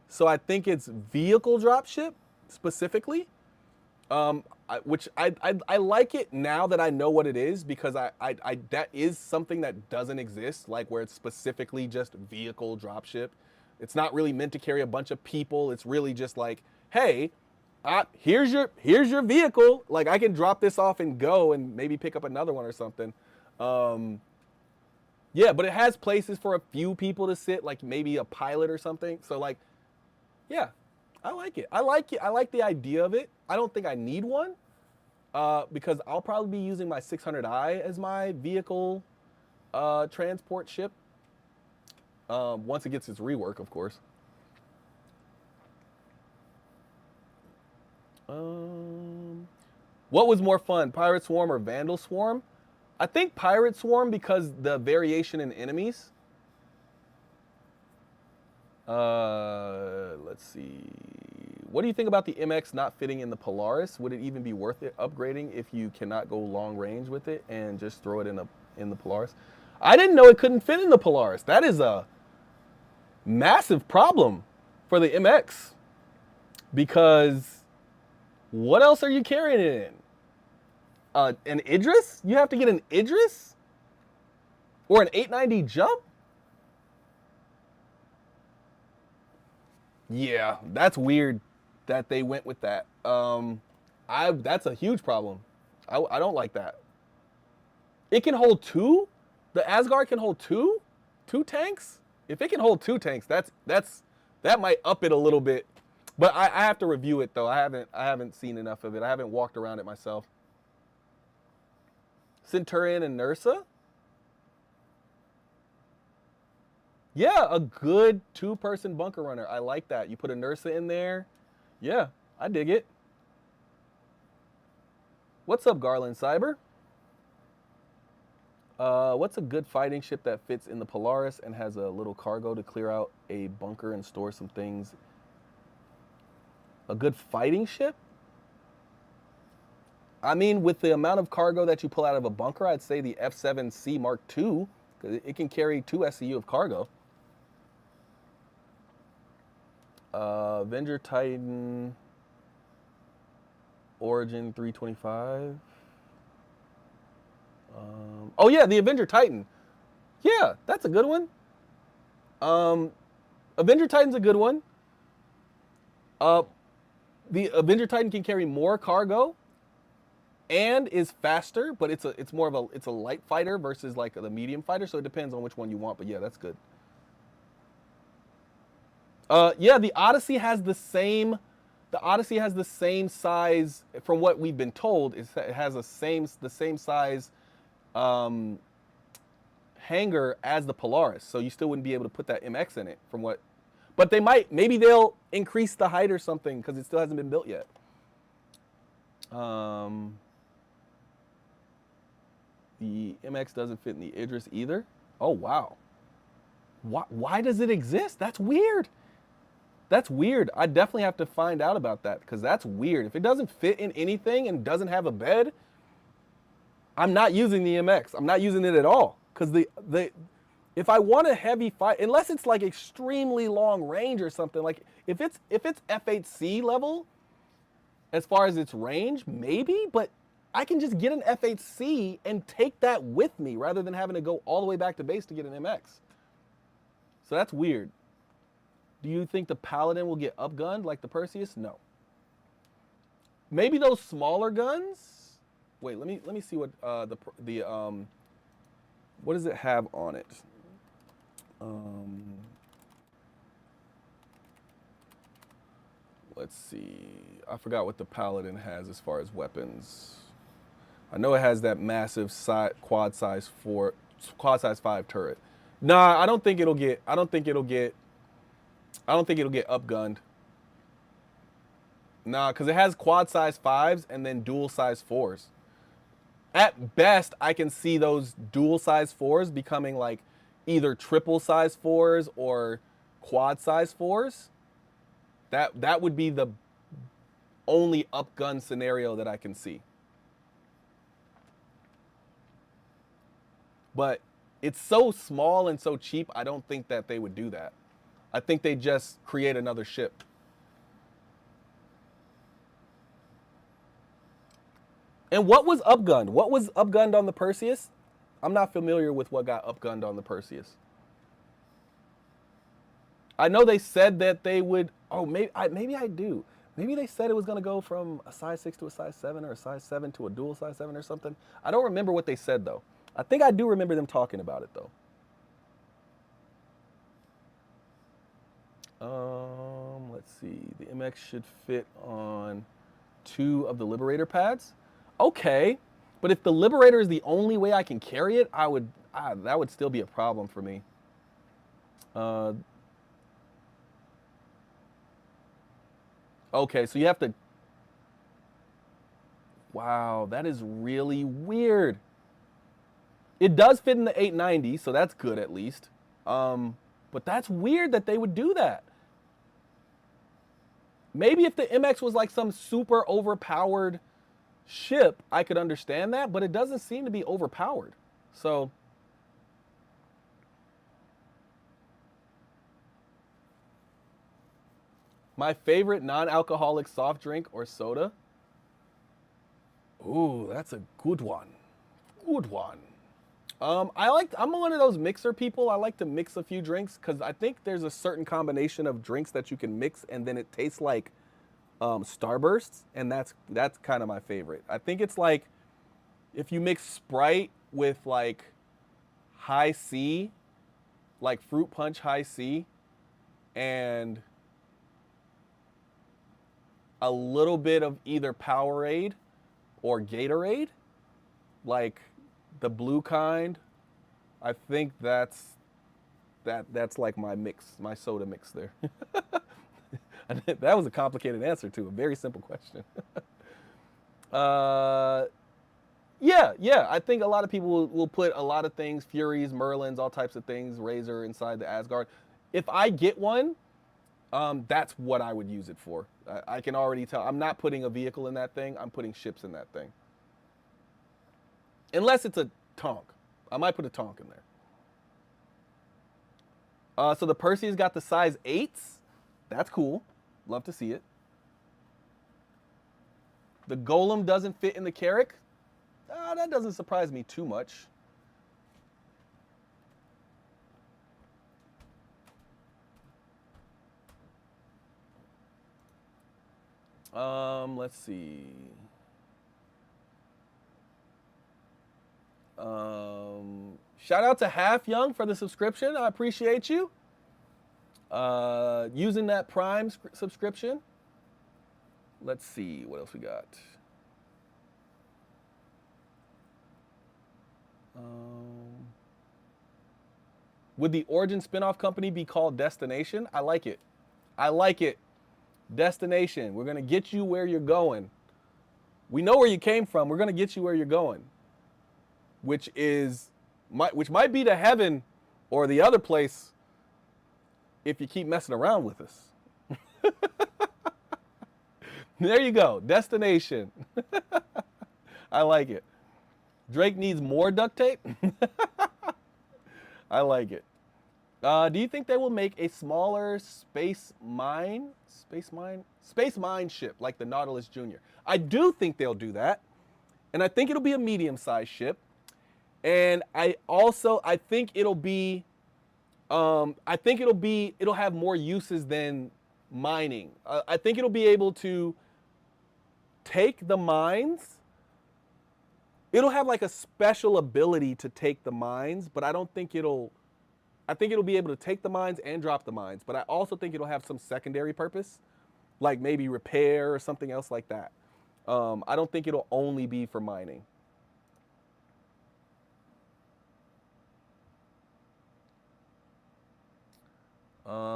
So I think it's vehicle drop ship specifically, which I like it now that I know what it is, because I that is something that doesn't exist, like where it's specifically just vehicle drop ship. It's not really meant to carry a bunch of people. It's really just like, hey, here's your vehicle. Like I can drop this off and go and maybe pick up another one or something. Yeah, but it has places for a few people to sit, like maybe a pilot or something. So like, yeah, I like it. I like the idea of it. I don't think I need one because I'll probably be using my 600i as my vehicle transport ship once it gets its rework, of course. What was more fun, Pirate Swarm or Vandal Swarm? I think Pirate Swarm because the variation in enemies. Let's see. What do you think about the MX not fitting in the Polaris? Would it even be worth it upgrading if you cannot go long range with it and just throw it in the Polaris? I didn't know it couldn't fit in the Polaris. That is a massive problem for the MX, because what else are you carrying it in? An Idris? You have to get an Idris? Or an 890 jump? Yeah, that's weird that they went with that. That's a huge problem. I don't like that. It can hold two? The Asgard can hold two? Two tanks? If it can hold two tanks, that might up it a little bit. But I have to review it though. I haven't seen enough of it. I haven't walked around it myself. Centurion and Nursa? Yeah, a good two-person bunker runner. I like that. You put a Nursa in there. Yeah, I dig it. What's up, Garland Cyber? What's a good fighting ship that fits in the Polaris and has a little cargo to clear out a bunker and store some things? A good fighting ship? I mean, with the amount of cargo that you pull out of a bunker, I'd say the F7C Mark II, because it can carry 2 SCU of cargo. Avenger Titan, Origin 325. Oh yeah, the Avenger Titan. Yeah, that's a good one. Avenger Titan's a good one. The Avenger Titan can carry more cargo and is faster, but it's more of a light fighter versus like the medium fighter, so it depends on which one you want, but yeah, that's good. Yeah, the Odyssey has the same size, from what we've been told. It has the same size hangar as the Polaris, so you still wouldn't be able to put that MX in it. But maybe they'll increase the height or something because it still hasn't been built yet. The MX doesn't fit in the Idris either. Oh wow. Why does it exist? That's weird. That's weird. I definitely have to find out about that, because that's weird. If it doesn't fit in anything and doesn't have a bed, I'm not using the MX. I'm not using it at all. Because if I want a heavy fight, unless it's like extremely long range or something, like if it's F8C level, as far as its range, maybe, but I can just get an F8C and take that with me rather than having to go all the way back to base to get an MX. So that's weird. Do you think the Paladin will get upgunned like the Perseus? No. Maybe those smaller guns. Wait, let me see what what does it have on it? Let's see. I forgot what the Paladin has as far as weapons. I know it has that massive quad size 5 turret. Nah, I don't think it'll get upgunned. Nah, because it has quad size 5s and then dual size 4s. At best, I can see those dual size 4s becoming like either triple size 4s or quad size 4s. That would be the only upgun scenario that I can see. But it's so small and so cheap, I don't think that they would do that. I think they just create another ship. And what was upgunned? What was upgunned on the Perseus? I'm not familiar with what got upgunned on the Perseus. I know they said that they would. Oh, maybe I do. Maybe they said it was going to go from a size 6 to a size 7 or a size 7 to a dual size 7 or something. I don't remember what they said, though. I think I do remember them talking about it, though. Let's see. The MX should fit on 2 of the Liberator pads. Okay, but if the Liberator is the only way I can carry it, that would still be a problem for me. Okay, so you have to. Wow, that is really weird. It does fit in the 890, so that's good at least. But that's weird that they would do that. Maybe if the MX was like some super overpowered ship, I could understand that, but it doesn't seem to be overpowered. So, my favorite non-alcoholic soft drink or soda. Ooh, that's a good one. Good one. I'm one of those mixer people. I like to mix a few drinks because I think there's a certain combination of drinks that you can mix and then it tastes like Starbursts, and that's kind of my favorite. I think it's like if you mix Sprite with like High C, like Fruit Punch High C, and a little bit of either Powerade or Gatorade, like the blue kind. I think that's like my mix, my soda mix there. That was a complicated answer to a very simple question. uh, yeah. I think a lot of people will put a lot of things, Furies, Merlins, all types of things, Razor inside the Asgard. If I get one, that's what I would use it for. I can already tell. I'm not putting a vehicle in that thing. I'm putting ships in that thing. Unless it's a Tonk. I might put a Tonk in there. So the Percy's got the size 8s. That's cool. Love to see it. The Golem doesn't fit in the Carrack. That doesn't surprise me too much. Let's see. Shout out to Half Young for the subscription. I appreciate you. Using that Prime subscription. Let's see what else we got. Would the Origin spinoff company be called Destination? I like it. I like it. Destination. We're gonna get you where you're going. We know where you came from. We're gonna get you where you're going, which might be to heaven or the other place if you keep messing around with us. There you go. Destination. I like it. Drake needs more duct tape. I like it. Do you think they will make a smaller space mine ship like the Nautilus Junior? I do think they'll do that, and I think it'll be a medium-sized ship. And I think it'll have more uses than mining. I think it'll be able to take the mines. It'll have like a special ability to take the mines, but I think it'll be able to take the mines and drop the mines. But I also think it'll have some secondary purpose, like maybe repair or something else like that. I don't think it'll only be for mining.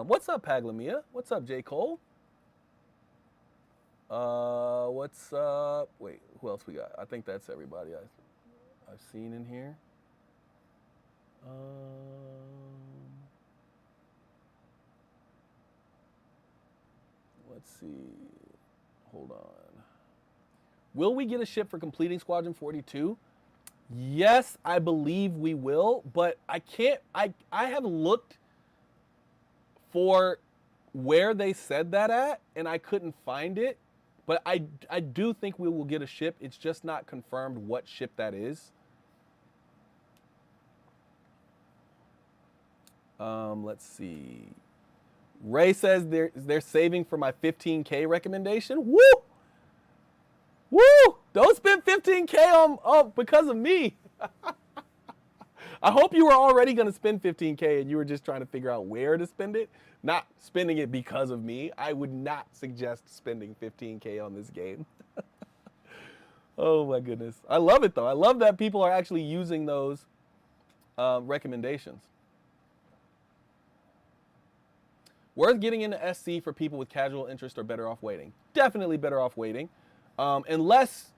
What's up, Paglamia? What's up, J. Cole? What's up? Wait, who else we got? I think that's everybody I've seen in here. Let's see. Hold on. Will we get a ship for completing Squadron 42? Yes, I believe we will, but I can't. I have looked for where they said that at, and I couldn't find it. But I do think we will get a ship. It's just not confirmed what ship that is. Let's see. Ray says they're saving for my 15K recommendation. Woo! Woo! Don't spend 15K on because of me. I hope you were already going to spend 15K and you were just trying to figure out where to spend it, not spending it because of me. I would not suggest spending 15K on this game. Oh my goodness. I love it though. I love that people are actually using those recommendations. Worth getting into SC for people with casual interest or better off waiting? Definitely better off waiting. Unless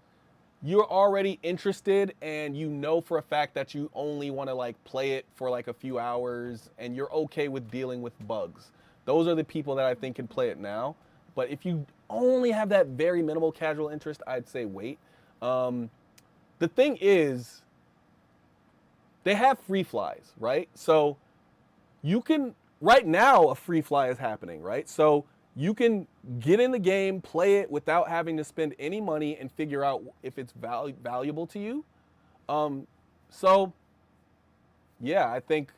you're already interested and you know for a fact that you only want to like play it for like a few hours and you're okay with dealing with bugs. Those are the people that I think can play it now. But if you only have that very minimal casual interest, I'd say wait. The thing is, they have free flies, right? So you can, right now, a free fly is happening, right? So you can get in the game, play it without having to spend any money and figure out if it's valuable to you. So, yeah, I think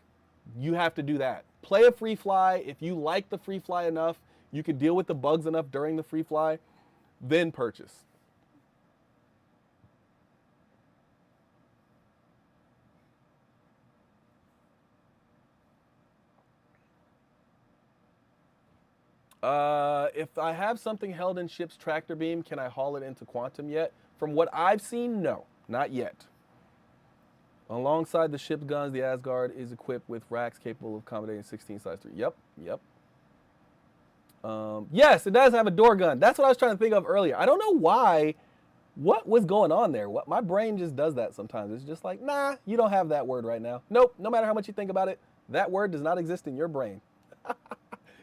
you have to do that. Play a free fly. If you like the free fly enough, you can deal with the bugs enough during the free fly, then purchase. If I have something held in ship's tractor beam, can I haul it into quantum yet? From what I've seen, no, not yet. Alongside the ship's guns, the Asgard is equipped with racks capable of accommodating 16 size 3. Yep, yep. Yes, it does have a door gun. That's what I was trying to think of earlier. I don't know why. What was going on there? What, my brain just does that sometimes. It's just like, nah, you don't have that word right now. Nope, no matter how much you think about it, that word does not exist in your brain.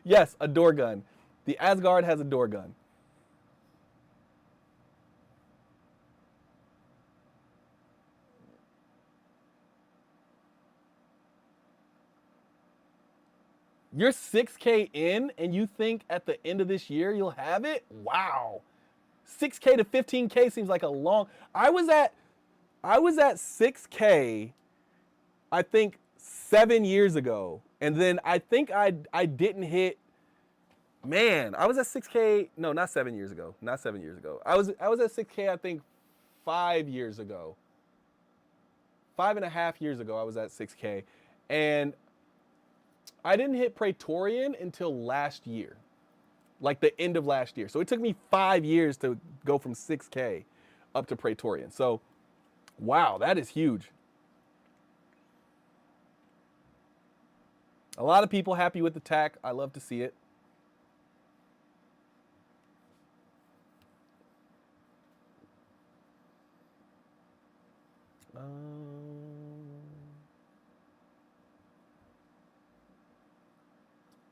Yes, a door gun. The Asgard has a door gun. You're 6K in and you think at the end of this year you'll have it? Wow. 6K to 15K seems like a long. I was at 6K I think 7 years ago. And then I think I didn't hit. Man, I was at 6K. No, not 7 years ago. Not 7 years ago. I was at 6K I think 5 years ago. 5.5 years ago I was at 6K. And I didn't hit Praetorian until last year, like the end of last year. So it took me 5 years to go from 6K up to Praetorian. So, wow, that is huge. A lot of people happy with the tack. I love to see it.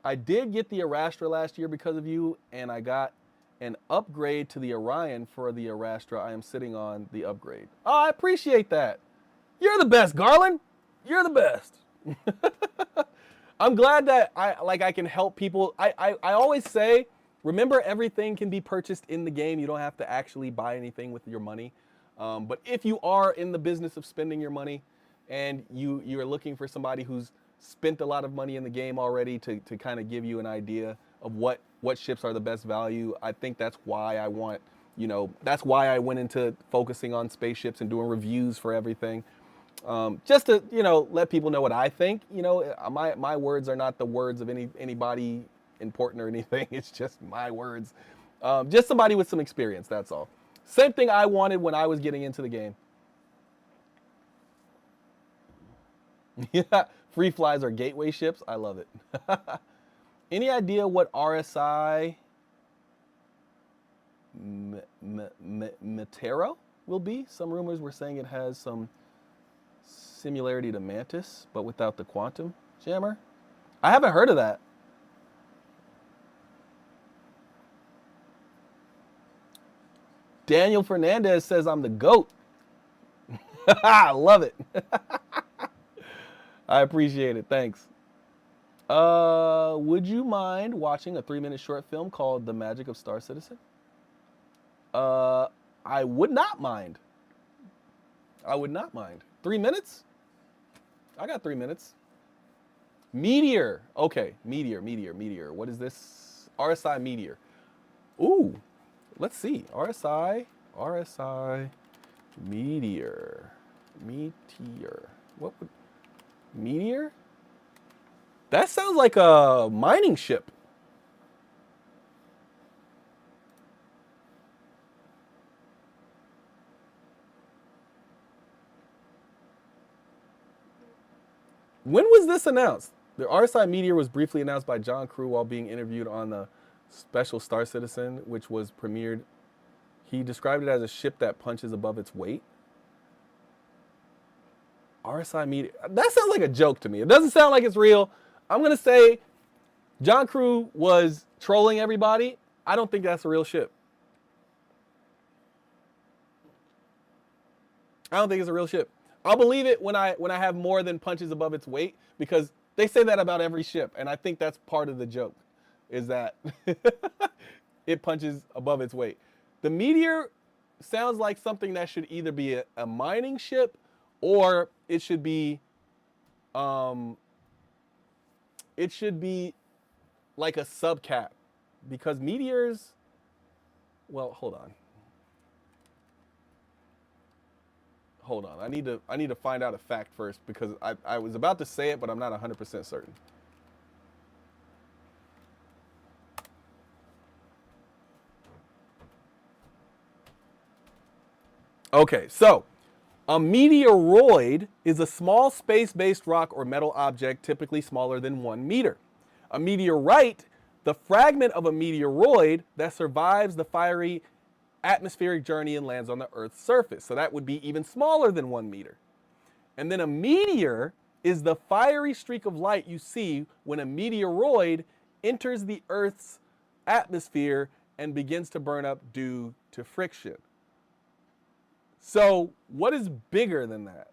I did get the Arastra last year because of you, and I got an upgrade to the Orion for the Arastra. I am sitting on the upgrade. Oh, I appreciate that. You're the best, Garland. You're the best. I'm glad that I can help people. I always say, remember, everything can be purchased in the game. You don't have to actually buy anything with your money. But if you are in the business of spending your money and you're looking for somebody who's spent a lot of money in the game already to kind of give you an idea of what ships are the best value, I think that's why I want, that's why I went into focusing on spaceships and doing reviews for everything. Just to, let people know what I think. My words are not the words of anybody important or anything. It's just my words. Just somebody with some experience, that's all. Same thing I wanted when I was getting into the game. Yeah, free flies are gateway ships. I love it. Any idea what RSI Metero will be? Some rumors were saying it has some similarity to Mantis, but without the quantum jammer. I haven't heard of that. Daniel Fernandez says I'm the GOAT. I love it. I appreciate it. Thanks. Would you mind watching a 3-minute short film called The Magic of Star Citizen? I would not mind. I would not mind. 3 minutes? I got 3 minutes. Meteor. Okay, Meteor. What is this? RSI Meteor. Ooh, let's see. RSI Meteor. What would Meteor? That sounds like a mining ship. When was this announced? The RSI Meteor was briefly announced by John Crew while being interviewed on the special Star Citizen, which was premiered. He described it as a ship that punches above its weight. RSI Meteor. That sounds like a joke to me. It doesn't sound like it's real. I'm going to say John Crew was trolling everybody, I don't think that's a real ship. I don't think it's a real ship. I'll believe it when I have more than punches above its weight, because they say that about every ship, and I think that's part of the joke, is that it punches above its weight. The Meteor sounds like something that should either be a mining ship, or um, it should be like a subcap, because meteors. Well, hold on. I need to find out a fact first, because I was about to say it, but I'm not 100% certain. Okay, so a meteoroid is a small space-based rock or metal object, typically smaller than 1 meter. A meteorite, the fragment of a meteoroid that survives the fiery atmospheric journey and lands on the Earth's surface. So that would be even smaller than 1 meter. And then a meteor is the fiery streak of light you see when a meteoroid enters the Earth's atmosphere and begins to burn up due to friction. So what is bigger than that?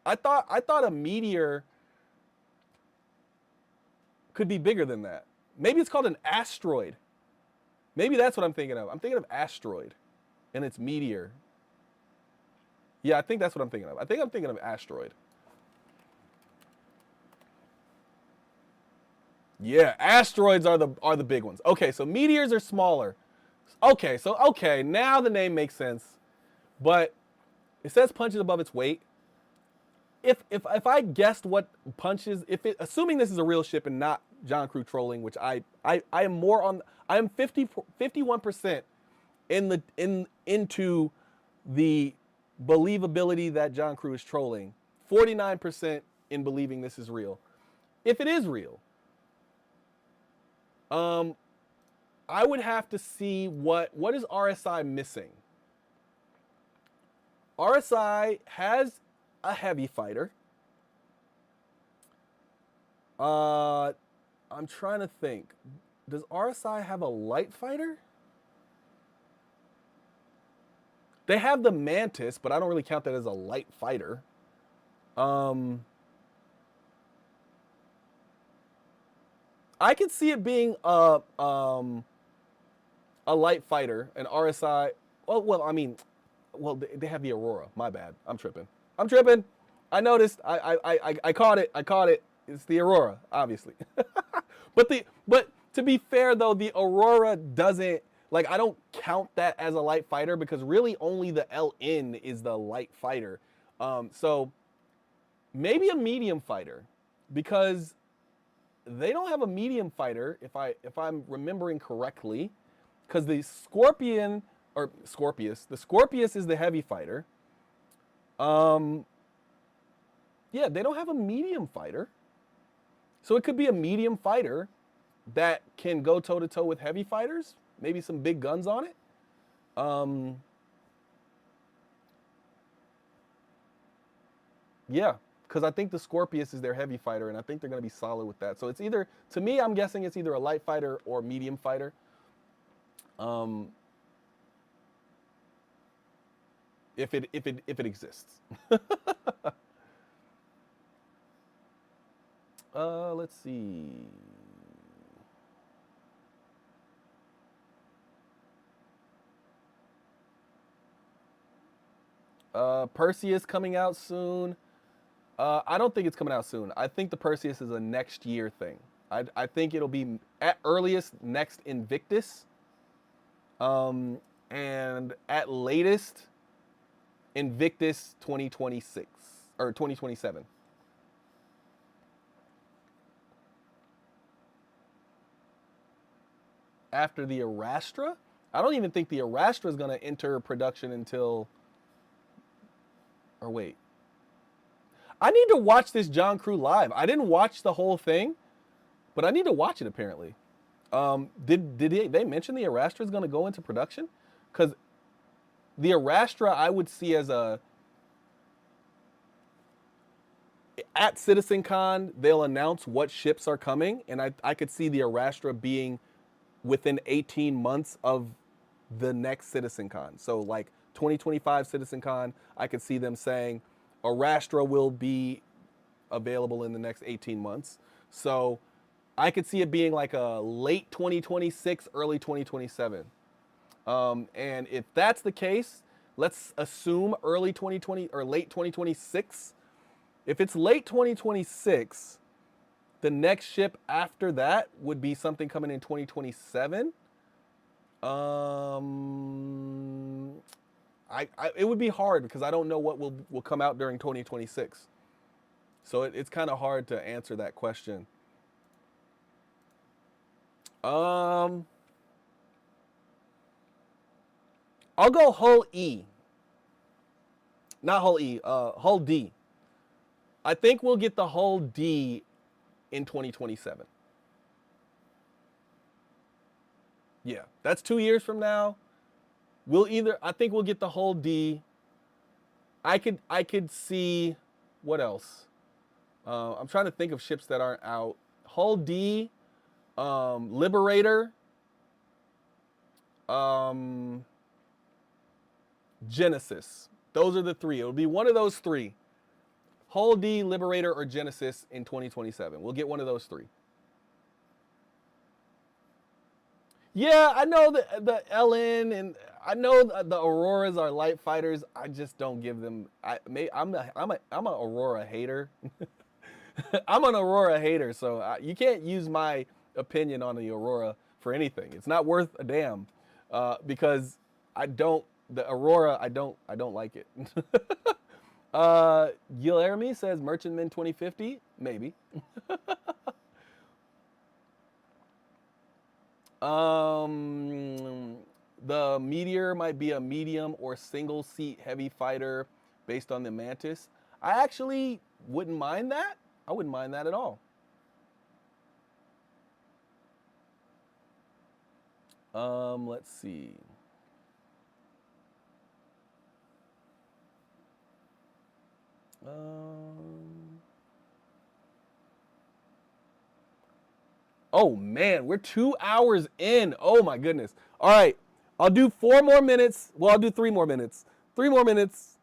I thought a meteor could be bigger than that. Maybe it's called an asteroid. Maybe that's what I'm thinking of. I'm thinking of asteroid, and it's meteor. Yeah, I think that's what I'm thinking of. I think I'm thinking of asteroid. Yeah, asteroids are the big ones. Okay, so meteors are smaller. Okay, now the name makes sense. But it says punches above its weight. If I guessed what punches, assuming this is a real ship and not John Crew trolling, which I am more on, I am 51% into the believability that John Crew is trolling, 49% in believing this is real. If it is real, I would have to see what is RSI missing. RSI has a heavy fighter. I'm trying to think. Does RSI have a light fighter? They have the Mantis, but I don't really count that as a light fighter. I could see it being a light fighter, an RSI. Well, they have the Aurora. My bad. I'm tripping. I noticed. I caught it. It's the Aurora, obviously. but to be fair though, the Aurora doesn't, like, I don't count that as a light fighter, because really only the LN is the light fighter. So maybe a medium fighter, because they don't have a medium fighter if I'm remembering correctly, because the Scorpion or Scorpius, the Scorpius is the heavy fighter. Yeah, they don't have a medium fighter. So it could be a medium fighter that can go toe to toe with heavy fighters, maybe some big guns on it. Yeah, because I think the Scorpius is their heavy fighter, and I think they're going to be solid with that. So it's either, to me, I'm guessing it's either a light fighter or medium fighter. If it exists. Let's see. Perseus coming out soon. I don't think it's coming out soon. I think the Perseus is a next year thing. I think it'll be at earliest next Invictus. And at latest Invictus 2026 or 2027. After the Arastra? I don't even think the Arastra is going to enter production until, or wait. I need to watch this John Crew live. I didn't watch the whole thing, but I need to watch it apparently. Did they mention the Arastra is going to go into production? Because the Arastra I would see as at CitizenCon, they'll announce what ships are coming, and I could see the Arastra being within 18 months of the next CitizenCon. So like 2025 CitizenCon, I could see them saying Arastra will be available in the next 18 months. So I could see it being like a late 2026, early 2027. And if that's the case, let's assume early 2020 or late 2026. If it's late 2026, the next ship after that would be something coming in 2027. It would be hard because I don't know what will come out during 2026. So it's kind of hard to answer that question. I'll go hull E. Not hull E, hull D. I think we'll get the hull D in 2027. Yeah, that's 2 years from now. I think we'll get the hull D. I could see, what else? I'm trying to think of ships that aren't out. Hull D, Liberator, Genesis. Those are the three. It'll be one of those three. Hull D, Liberator, or Genesis in 2027. We'll get one of those three. Yeah, I know the LN and I know the Auroras are light fighters. I just don't give them. I'm a Aurora hater. I'm an Aurora hater, so you can't use my opinion on the Aurora for anything. It's not worth a damn because the Aurora. I don't like it. Guilherme says Merchantman 2050, maybe. The Meteor might be a medium or single seat heavy fighter based on the Mantis. I actually wouldn't mind that. I wouldn't mind that at all. Let's see. Oh man, we're 2 hours in. Oh my goodness. All right, I'll do 4 more minutes. Well, I'll do 3 more minutes. 3 more minutes.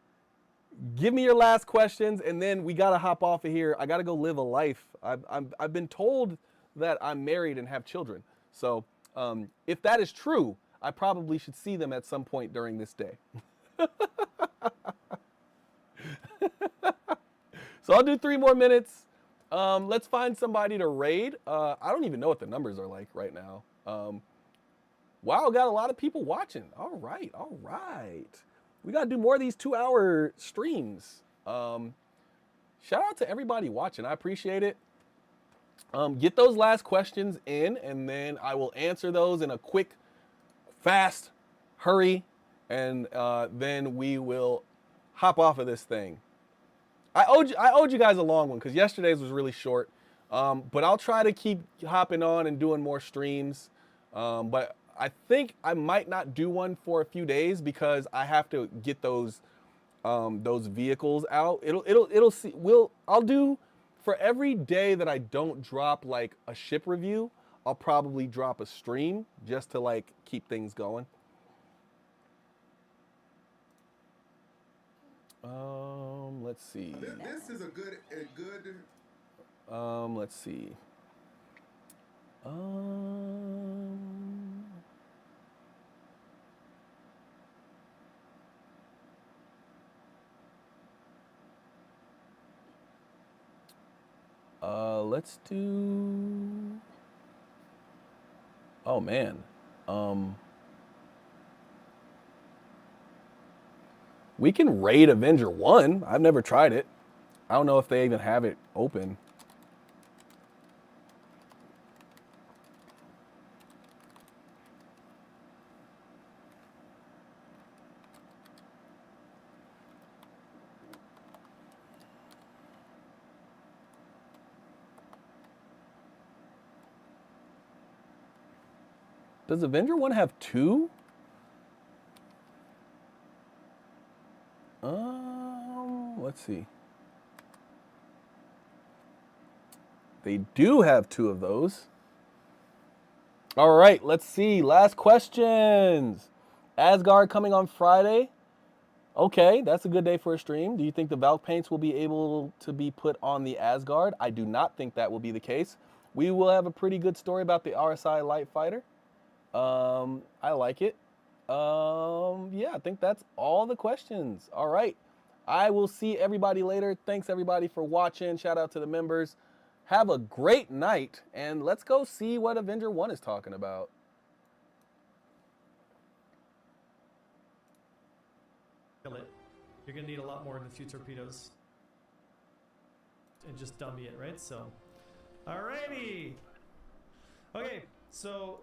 Give me your last questions, and then we gotta hop off of here. I gotta go live a life. I've been told that I'm married and have children. So if that is true, I probably should see them at some point during this day. So I'll do 3 more minutes. Let's find somebody to raid. I don't even know what the numbers are like right now. Wow, got a lot of people watching. All right. We got to do more of these 2-hour streams. Shout out to everybody watching. I appreciate it. Get those last questions in, and then I will answer those in a quick, fast hurry, and then we will hop off of this thing. I owed you guys a long one because yesterday's was really short, but I'll try to keep hopping on and doing more streams. But I think I might not do one for a few days because I have to get those vehicles out. I'll do for every day that I don't drop like a ship review, I'll probably drop a stream just to like keep things going. Let's see. This is a good. Let's see. Let's do. Oh man. We can raid Avenger 1. I've never tried it. I don't know if they even have it open. Does Avenger 1 have 2? Let's see. They do have 2 of those. All right, let's see. Last questions. Asgard coming on Friday. Okay, that's a good day for a stream. Do you think the Valk paints will be able to be put on the Asgard? I do not think that will be the case. We will have a pretty good story about the RSI Light Fighter. I like it. Yeah, I think that's all the questions. All right. I will see everybody later. Thanks everybody for watching. Shout out to the members. Have a great night, and let's go see what Avenger 1 is talking about. You're gonna need a lot more than a few torpedoes. And just dummy it, right? So, alrighty. Okay, so